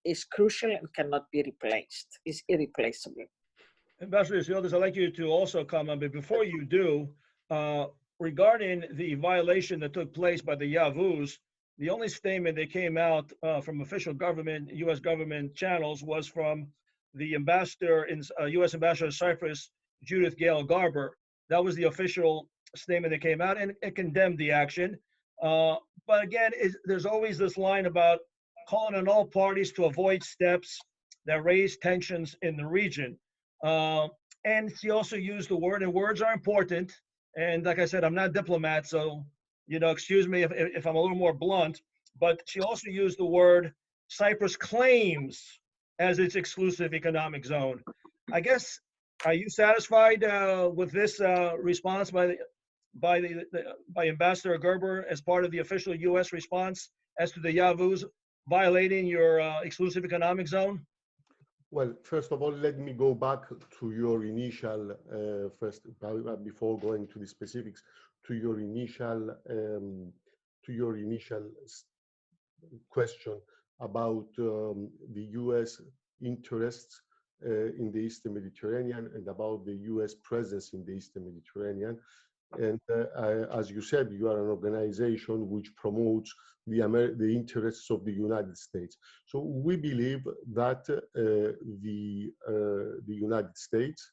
is crucial and cannot be replaced, is irreplaceable. Ambassador Lysiotis, I'd like you to also comment, but before you do, regarding the violation that took place by the Yavuz the only statement that came out from official government, U.S. government channels was from the ambassador in U.S. ambassador to Cyprus, Judith Gale Garber. That was the official statement that came out, and it condemned the action. But again, there's always this line about calling on all parties to avoid steps that raise tensions in the region. And she also used the word, and words are important. And like I said, I'm not a diplomat, so excuse me if I'm a little more blunt. But she also used the word Cyprus claims as its exclusive economic zone. I guess, are you satisfied with this response by Ambassador Gerber as part of the official U.S. response as to the Yavuz violating your exclusive economic zone? Well, first of all, let me go back to your initial, before going to the specifics, to your initial question about the U.S. interests in the Eastern Mediterranean and about the U.S. presence in the Eastern Mediterranean. And as you said, you are an organization which promotes the interests of the United States. So we believe that the United States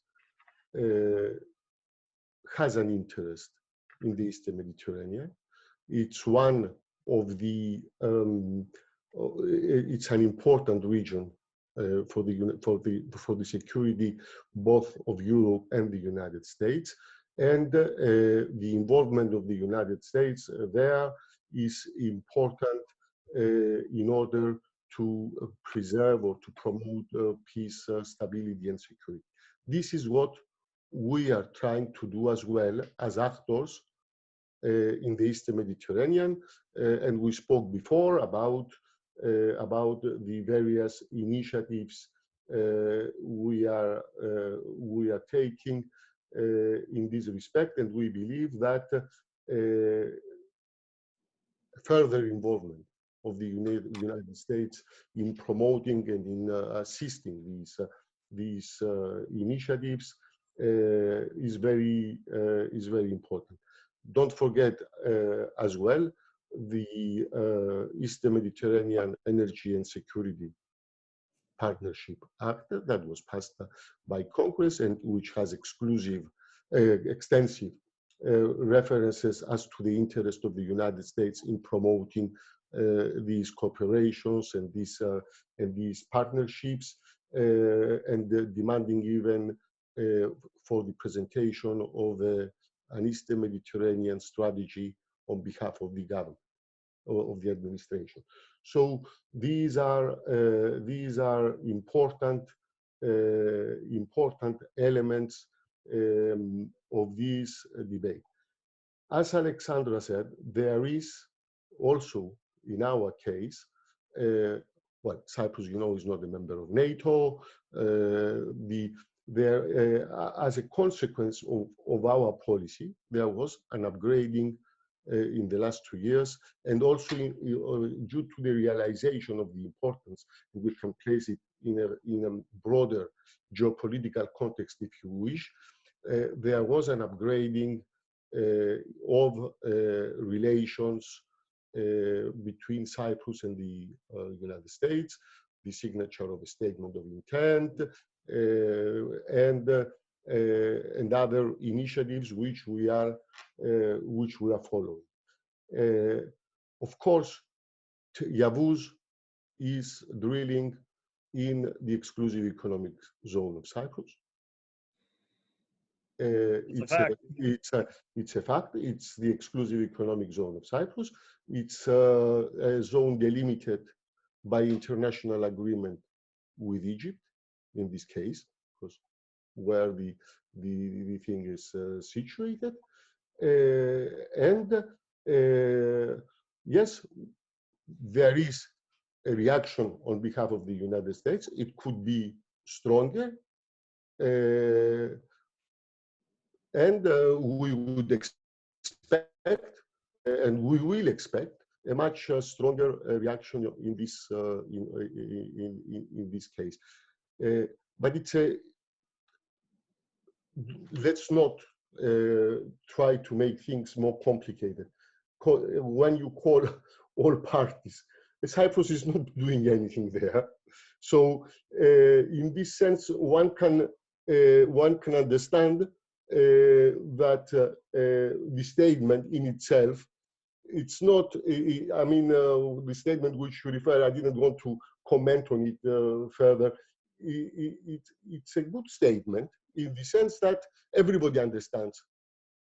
has an interest in the Eastern Mediterranean. It's one of the it's an important region for the security both of Europe and the United States. And the involvement of the United States there is important in order to preserve or to promote peace, stability, and security. This is what we are trying to do as well as actors in the Eastern Mediterranean. And we spoke before about the various initiatives we are taking in this respect, and we believe that further involvement of the United States in promoting and in assisting these initiatives is very important. Don't forget as well the Eastern Mediterranean Energy and Security Partnership Act that was passed by Congress and which has extensive references as to the interest of the United States in promoting these cooperations and these partnerships, and demanding even for the presentation of an Eastern Mediterranean strategy on behalf of the government, of the administration. So these are important elements of this debate. As Alexandra said, there is also, in our case, well, Cyprus, is not a member of NATO. As a consequence of our policy, there was an upgrading in the last 2 years, and also due to the realization of the importance, and we can place it in a broader geopolitical context, if you wish, there was an upgrading of relations between Cyprus and the United States, the signature of a statement of intent, and other initiatives which we are following. Of course, Yavuz is drilling in the exclusive economic zone of Cyprus. It's a fact. It's the exclusive economic zone of Cyprus. It's a zone delimited by international agreement with Egypt, in this case, because where the thing is situated. And yes, there is a reaction on behalf of the United States. It could be stronger. And we would expect, and we will expect, a much stronger reaction in this in this case. But let's not try to make things more complicated. When you call all parties. Cyprus is not doing anything there. So in this sense, one can understand that the statement in itself, it's not, I mean, the statement which you refer, I didn't want to comment on it further. It's a good statement in the sense that everybody understands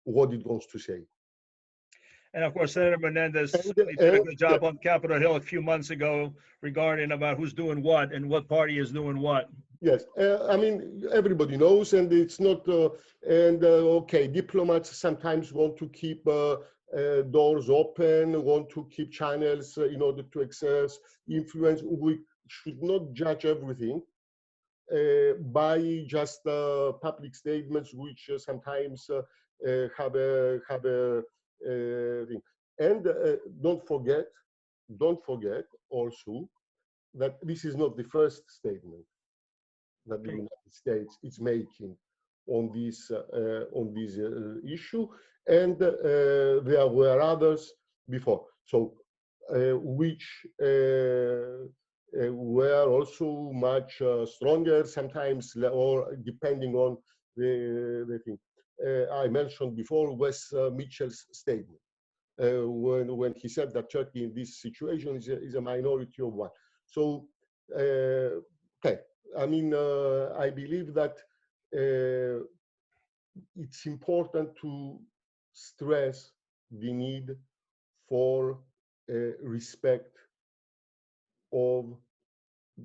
what it wants to say. And of course, Senator Menendez did a good job on Capitol Hill a few months ago regarding about who's doing what and what party is doing what. Yes, I mean, everybody knows, and it's not, okay, diplomats sometimes want to keep doors open, want to keep channels in order to exercise influence. We should not judge everything by just public statements, which sometimes have a thing. And don't forget also that this is not the first statement that the United States is making on this issue, and there were others before. So, which were also much stronger, sometimes, or depending on the thing. I mentioned before Wes Mitchell's statement when he said that Turkey in this situation is a minority of one. So, okay, I mean, I believe that it's important to stress the need for respect of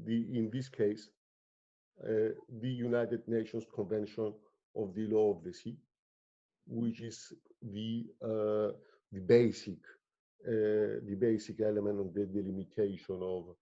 in this case, the United Nations Convention of the Law of the Sea, which is the basic element of the delimitation of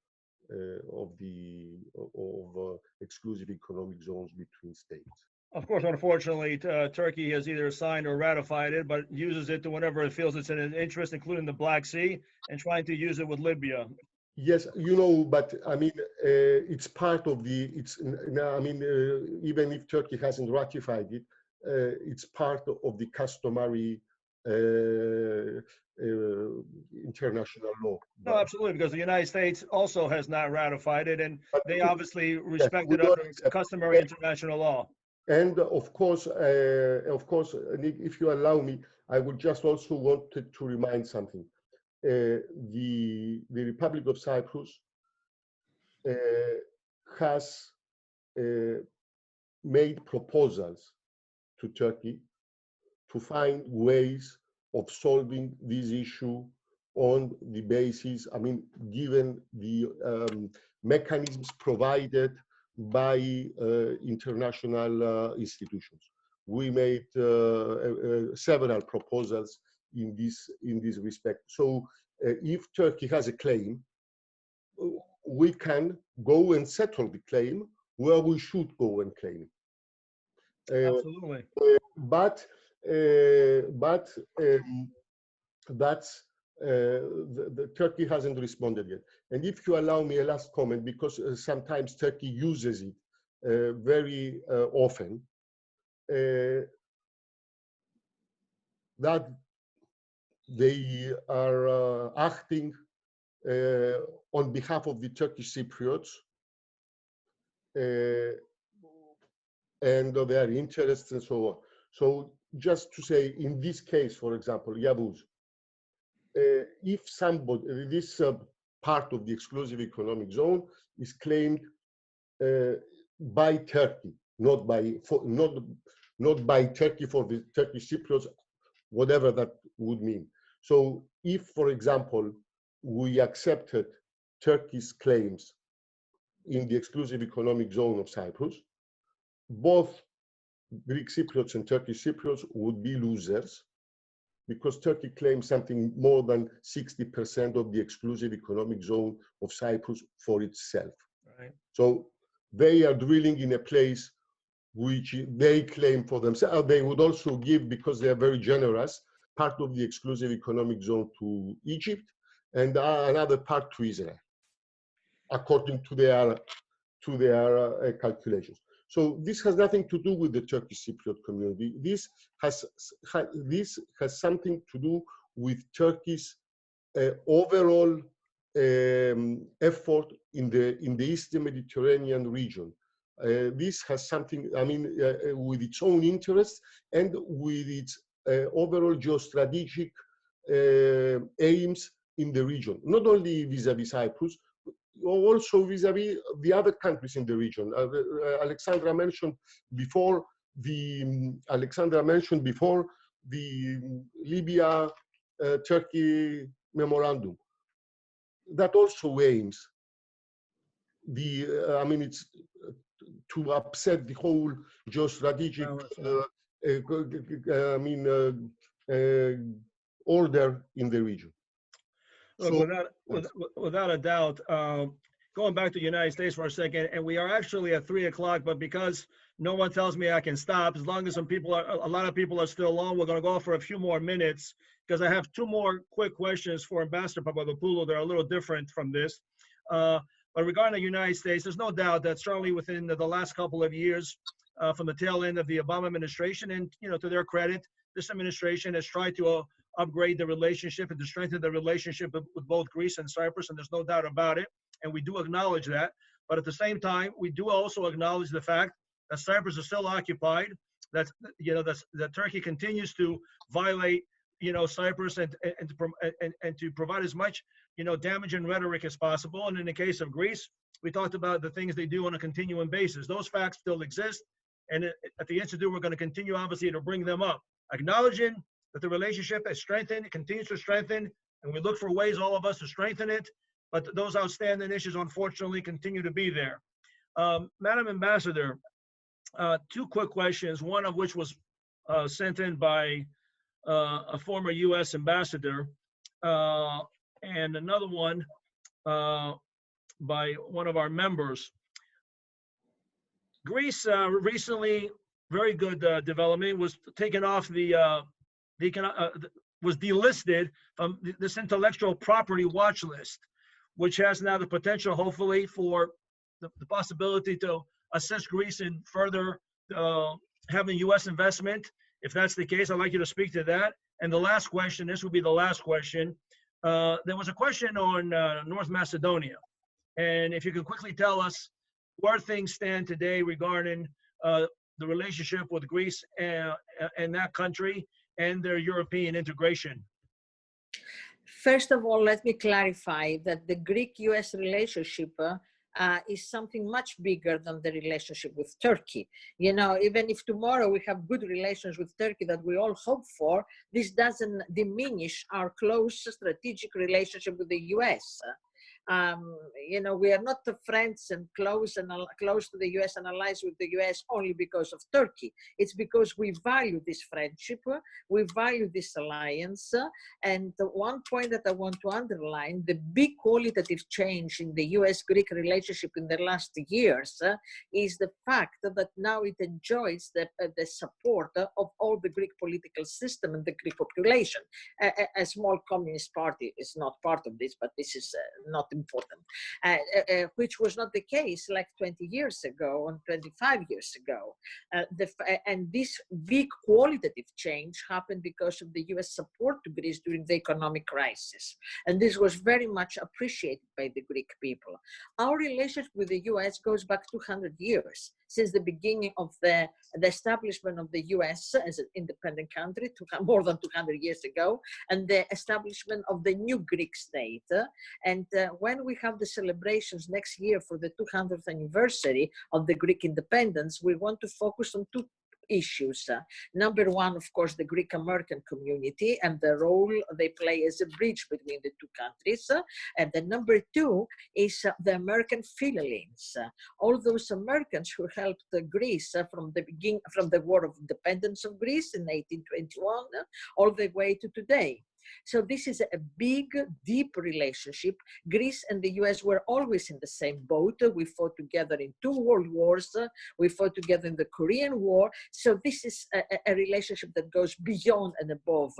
exclusive economic zones between states. Of course, unfortunately, Turkey has either signed or ratified it, but uses it to whenever it feels it's in an interest, including the Black Sea, and trying to use it with Libya. Yes, you know, but I mean, it's part of the, I mean, even if Turkey hasn't ratified it, it's part of the customary international law. No, absolutely, because the United States also has not ratified it, and they obviously respect it under customary international law. And of course, Nick, if you allow me, I would just also wanted to remind something. The Republic of Cyprus has made proposals to Turkey to find ways of solving this issue on the basis, I mean, given the mechanisms provided by international institutions. We made several proposals in this respect. So if Turkey has a claim, we can go and settle the claim where we should go and claim. Absolutely. But that's the Turkey hasn't responded yet. And if you allow me a last comment, because sometimes Turkey uses it very often, that they are acting on behalf of the Turkish Cypriots and their interests and so on. So just to say, in this case, for example, Yavuz, if somebody, this part of the exclusive economic zone is claimed by Turkey, not by Turkey for the Turkish Cypriots, whatever that would mean. So if, for example, we accepted Turkey's claims in the exclusive economic zone of Cyprus, both Greek Cypriots and Turkish Cypriots would be losers, because Turkey claims something more than 60% of the exclusive economic zone of Cyprus for itself. Right. So they are drilling in a place which they claim for themselves. They would also give, because they are very generous, part of the exclusive economic zone to Egypt and another part to Israel, according to their calculations. So this has nothing to do with the Turkish Cypriot community. This has something to do with Turkey's overall effort in the Eastern Mediterranean region. This has something, I mean, with its own interests and with its overall geostrategic aims in the region, not only vis-à-vis Cyprus, also vis-à-vis the other countries in the region. Alexandra mentioned before the Libya-Turkey memorandum. That also aims I mean, it's to upset the whole geostrategic, order in the region. Look, So, without a doubt, going back to the United States for a second, and we are actually at 3 o'clock, but because no one tells me I can stop, as long as a lot of people are still on, we're going to go for a few more minutes, because I have two more quick questions for Ambassador Papadopoulou. They're a little different from this. But regarding the United States, there's no doubt that certainly within the last couple of years, from the tail end of the Obama administration, and to their credit, this administration has tried to upgrade the relationship and to strengthen the relationship with both Greece and Cyprus, and there's no doubt about it, and we do acknowledge that. But at the same time, we do also acknowledge the fact that Cyprus is still occupied, that that Turkey continues to violate Cyprus and to provide as much damage and rhetoric as possible. And in the case of Greece, we talked about the things they do on a continuing basis. Those facts still exist, and at the Institute, we're going to continue obviously to bring them up, acknowledging that the relationship has strengthened, it continues to strengthen, and we look for ways, all of us, to strengthen it. But those outstanding issues, unfortunately, continue to be there. Madam Ambassador, two quick questions, one of which was sent in by a former U.S. ambassador, and another one by one of our members. Greece recently, very good development, was taken off was delisted from this intellectual property watch list, which has now the potential, hopefully, for the possibility to assist Greece in further having U.S. investment. If that's the case, I'd like you to speak to that. And the last question, this will be the last question. There was a question on North Macedonia. And if you could quickly tell us where things stand today regarding the relationship with Greece and that country and their European integration. First of all, let me clarify that the Greek-US relationship is something much bigger than the relationship with Turkey. Even if tomorrow we have good relations with Turkey that we all hope for, this doesn't diminish our close strategic relationship with the US. We are not friends and close to the US and allies with the US only because of Turkey. It's because we value this friendship, we value this alliance. And the one point that I want to underline, the big qualitative change in the US-Greek relationship in the last years is the fact that now it enjoys the support of all the Greek political system and the Greek population. A small communist party is not part of this, but this is not important, which was not the case like 20 years ago and 25 years ago. And this big qualitative change happened because of the US support to Greece during the economic crisis. And this was very much appreciated by the Greek people. Our relationship with the US goes back 200 years, since the beginning of the establishment of the US as an independent country, more than 200 years ago, and the establishment of the new Greek state. And when we have the celebrations next year for the 200th anniversary of the Greek independence, we want to focus on two issues. Number one, of course, the Greek-American community and the role they play as a bridge between the two countries. And then number two is the American philhellenes, all those Americans who helped Greece from the beginning, from the War of Independence of Greece in 1821, all the way to today. So this is a big, deep relationship. Greece and the US were always in the same boat. We fought together in 2 world wars. We fought together in the Korean War. So this is a relationship that goes beyond and above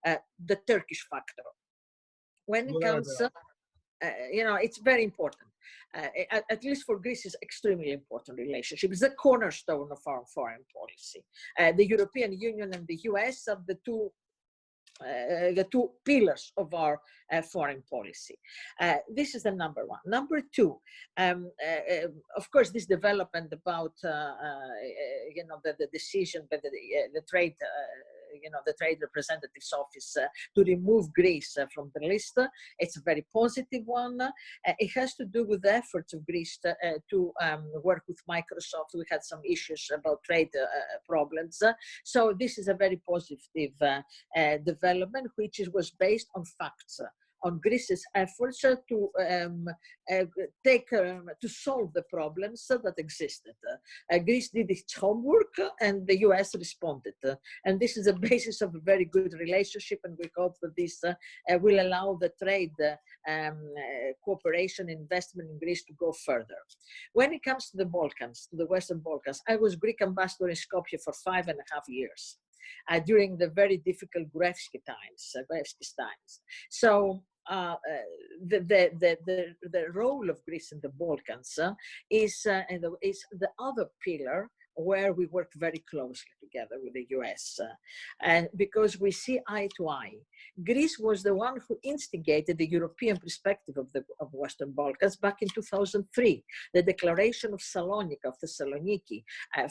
the Turkish factor. When it comes, it's very important. At least for Greece, it's extremely important relationship. It's the cornerstone of our foreign policy. The European Union and the US are the two the two pillars of our foreign policy. This is the number one. Number two, of course, this development about the decision by the trade. The Trade Representative's Office to remove Greece from the list. It's a very positive one. It has to do with the efforts of Greece to work with Microsoft. We had some issues about trade problems. So this is a very positive development, which was based on facts, on Greece's efforts to solve the problems that existed. Greece did its homework and the US responded. And this is the basis of a very good relationship, and we hope that this will allow the trade cooperation investment in Greece to go further. When it comes to the Balkans, to the Western Balkans, I was Greek ambassador in Skopje for 5.5 years. During the very difficult Gruevski times. So the role of Greece in the Balkans is the other pillar where we work very closely together with the US, and because we see eye to eye. Greece was the one who instigated the European perspective of Western Balkans back in 2003. The declaration of Thessaloniki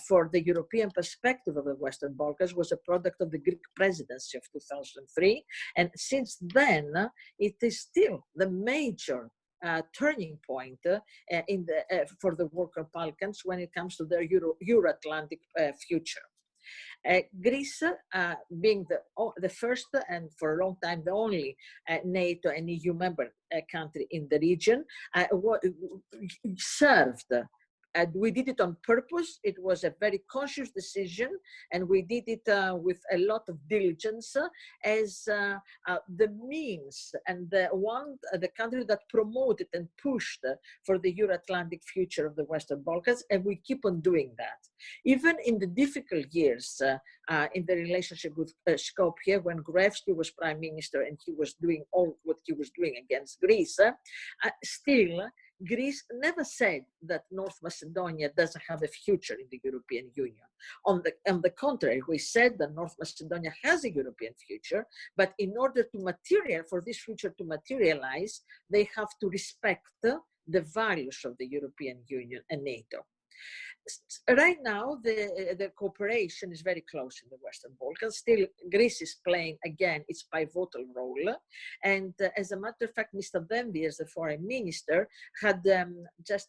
for the European perspective of the Western Balkans was a product of the Greek presidency of 2003. And since then, it is still the major turning point for the Western Balkans when it comes to their Euro-Atlantic future. Greece, being the first and for a long time the only NATO and EU member country in the region, served. And we did it on purpose. It was a very conscious decision, and we did it with a lot of diligence as the means and the country that promoted and pushed for the Euro-Atlantic future of the Western Balkans, and we keep on doing that. Even in the difficult years in the relationship with Skopje, when Gruevski was prime minister and he was doing all what he was doing against Greece, still, Greece never said that North Macedonia doesn't have a future in the European Union. On the contrary, we said that North Macedonia has a European future, but in order for this future to materialize, they have to respect the values of the European Union and NATO. Right now, the cooperation is very close in the Western Balkans. Still, Greece is playing, again, its pivotal role. And as a matter of fact, Mr. Dembi, as the foreign minister, had just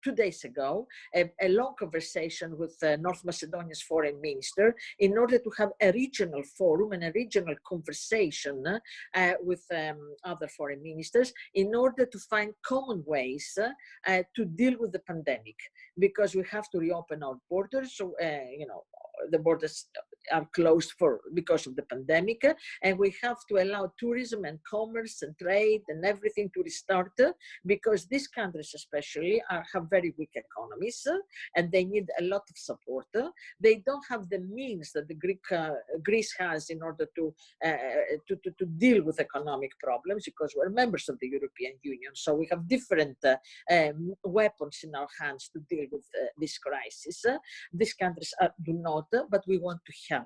2 days ago, a long conversation with North Macedonia's foreign minister in order to have a regional forum and a regional conversation with other foreign ministers in order to find common ways to deal with the pandemic, because we have to reopen our borders. So, the borders are closed because of the pandemic, and we have to allow tourism and commerce and trade and everything to restart, because these countries especially have very weak economies and they need a lot of support. They don't have the means that Greece has in order to deal with economic problems, because we're members of the European Union. So we have different weapons in our hands to deal with this crisis. These countries do not, but we want to help.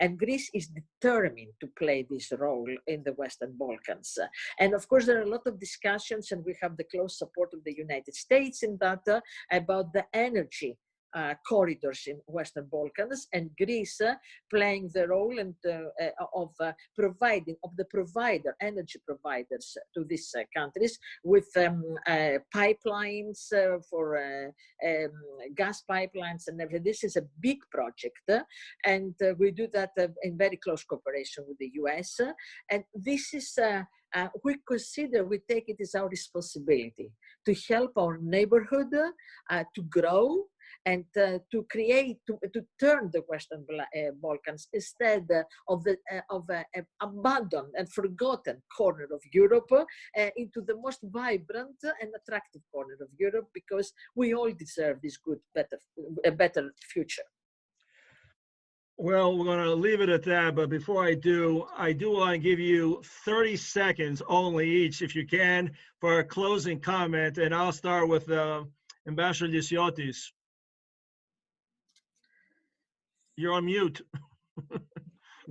And Greece is determined to play this role in the Western Balkans. And of course, there are a lot of discussions, and we have the close support of the United States in that, about the energy corridors in Western Balkans, and Greece playing the role and of energy providers to these countries with pipelines for gas pipelines and everything. This is a big project, and we do that in very close cooperation with the US. And this is we take it as our responsibility to help our neighborhood to grow and to turn the Western Balkans, instead of an abandoned and forgotten corner of Europe, into the most vibrant and attractive corner of Europe, because we all deserve this a better future. Well, we're going to leave it at that, but before I do want to give you 30 seconds only each, if you can, for a closing comment, and I'll start with Ambassador Lysiotis. You're on mute.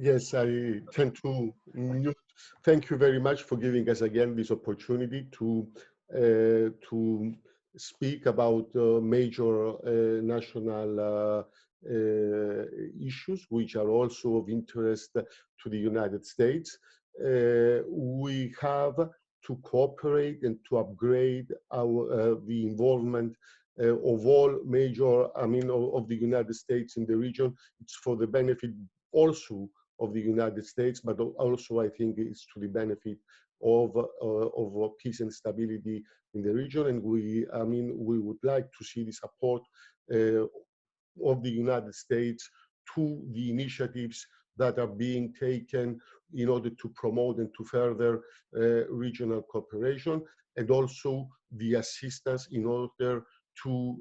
Yes, I tend to mute. Thank you very much for giving us again this opportunity to speak about major national issues, which are also of interest to the United States. We have to cooperate and to upgrade our the involvement of all major, of the United States in the region. It's for the benefit also of the United States, but also I think it's to the benefit of peace and stability in the region. And we would like to see the support of the United States to the initiatives that are being taken in order to promote and to further regional cooperation, and also the assistance in order to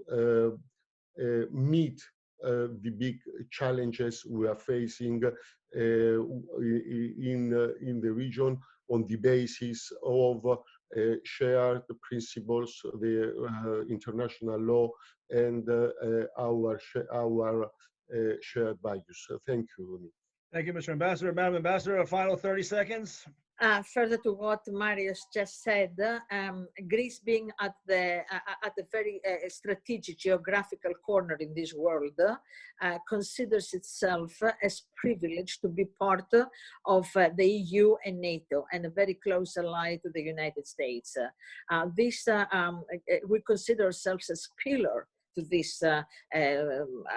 meet the big challenges we are facing in the region on the basis of shared principles, the international law, and our shared values. Thank you. Thank you, Mr. Ambassador. Madam Ambassador, a final 30 seconds. Further to what Marius just said, Greece being at the very strategic geographical corner in this world, considers itself as privileged to be part of the EU and NATO and a very close ally to the United States. We consider ourselves as pillar to these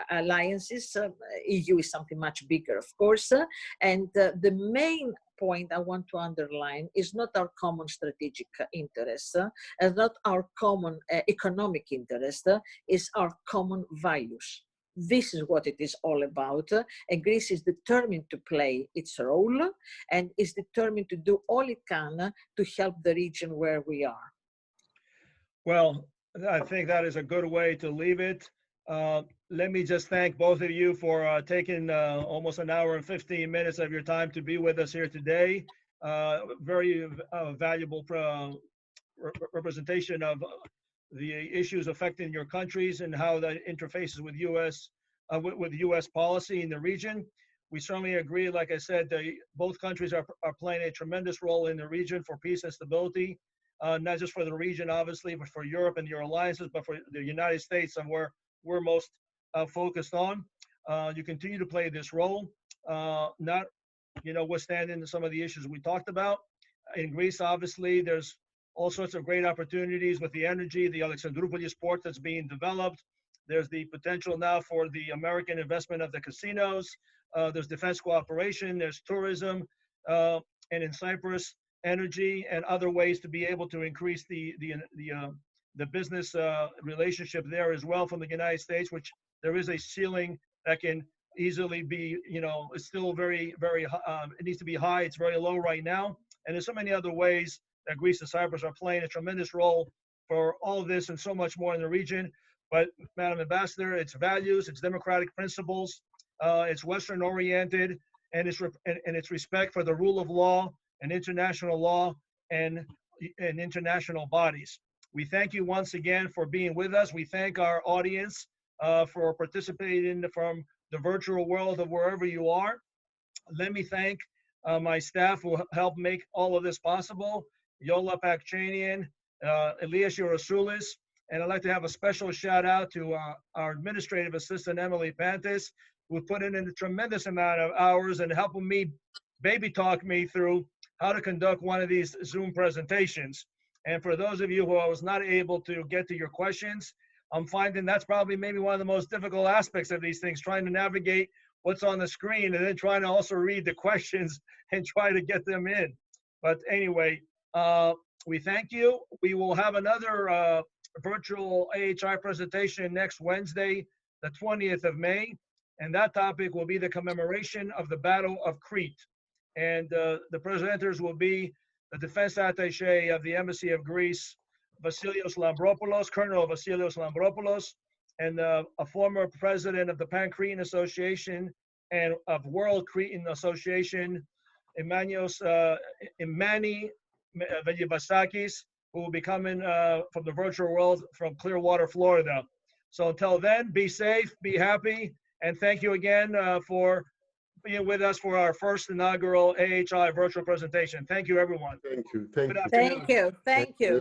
alliances. EU is something much bigger, of course, and the main point I want to underline is not our common strategic interest, and not our common economic interest, is our common values. This is what it is all about, and Greece is determined to play its role and is determined to do all it can to help the region where we are. Well, I think that is a good way to leave it. Let me just thank both of you for taking almost an hour and 15 minutes of your time to be with us here today. Very valuable representation of the issues affecting your countries and how that interfaces with U.S. policy in the region. We certainly agree, like I said, both countries are playing a tremendous role in the region for peace and stability. Not just for the region, obviously, but for Europe and your alliances, but for the United States and where we're most focused on. You continue to play this role, withstanding some of the issues we talked about. In Greece, obviously, there's all sorts of great opportunities with the energy, the Alexandra port that's being developed. There's the potential now for the American investment of the casinos. There's defense cooperation, there's tourism, and in Cyprus, energy and other ways to be able to increase the business relationship there as well from the United States, which there is a ceiling that can easily be, it's still very, very, it needs to be high. It's very low right now. And there's so many other ways that Greece and Cyprus are playing a tremendous role for all of this and so much more in the region. But Madam Ambassador, its values, its democratic principles, it's Western oriented, and its respect for the rule of law and international law and international bodies. We thank you once again for being with us. We thank our audience for participating from the virtual world of wherever you are. Let me thank my staff who helped make all of this possible, Yola Pakchanian, Elias Yerasulis, and I'd like to have a special shout out to our administrative assistant, Emily Pantis, who put in a tremendous amount of hours and helping me baby talk me through how to conduct one of these Zoom presentations. And for those of you who I was not able to get to your questions, I'm finding that's probably maybe one of the most difficult aspects of these things, trying to navigate what's on the screen and then trying to also read the questions and try to get them in. But anyway, we thank you. We will have another virtual AHI presentation next Wednesday, the 20th of May. And that topic will be the commemoration of the Battle of Crete. And the presenters will be the defense attaché of the Embassy of Greece, Vasilios Lambropoulos, Colonel Vasilios Lambropoulos, and a former president of the Pan-Cretan Association and of World Cretan Association, Imani Velibasakis, who will be coming from the virtual world from Clearwater, Florida. So until then, be safe, be happy, and thank you again for being with us for our first inaugural AHI virtual presentation. Thank you, everyone. Thank you. Thank Good you. afternoon. Thank you. Thank you.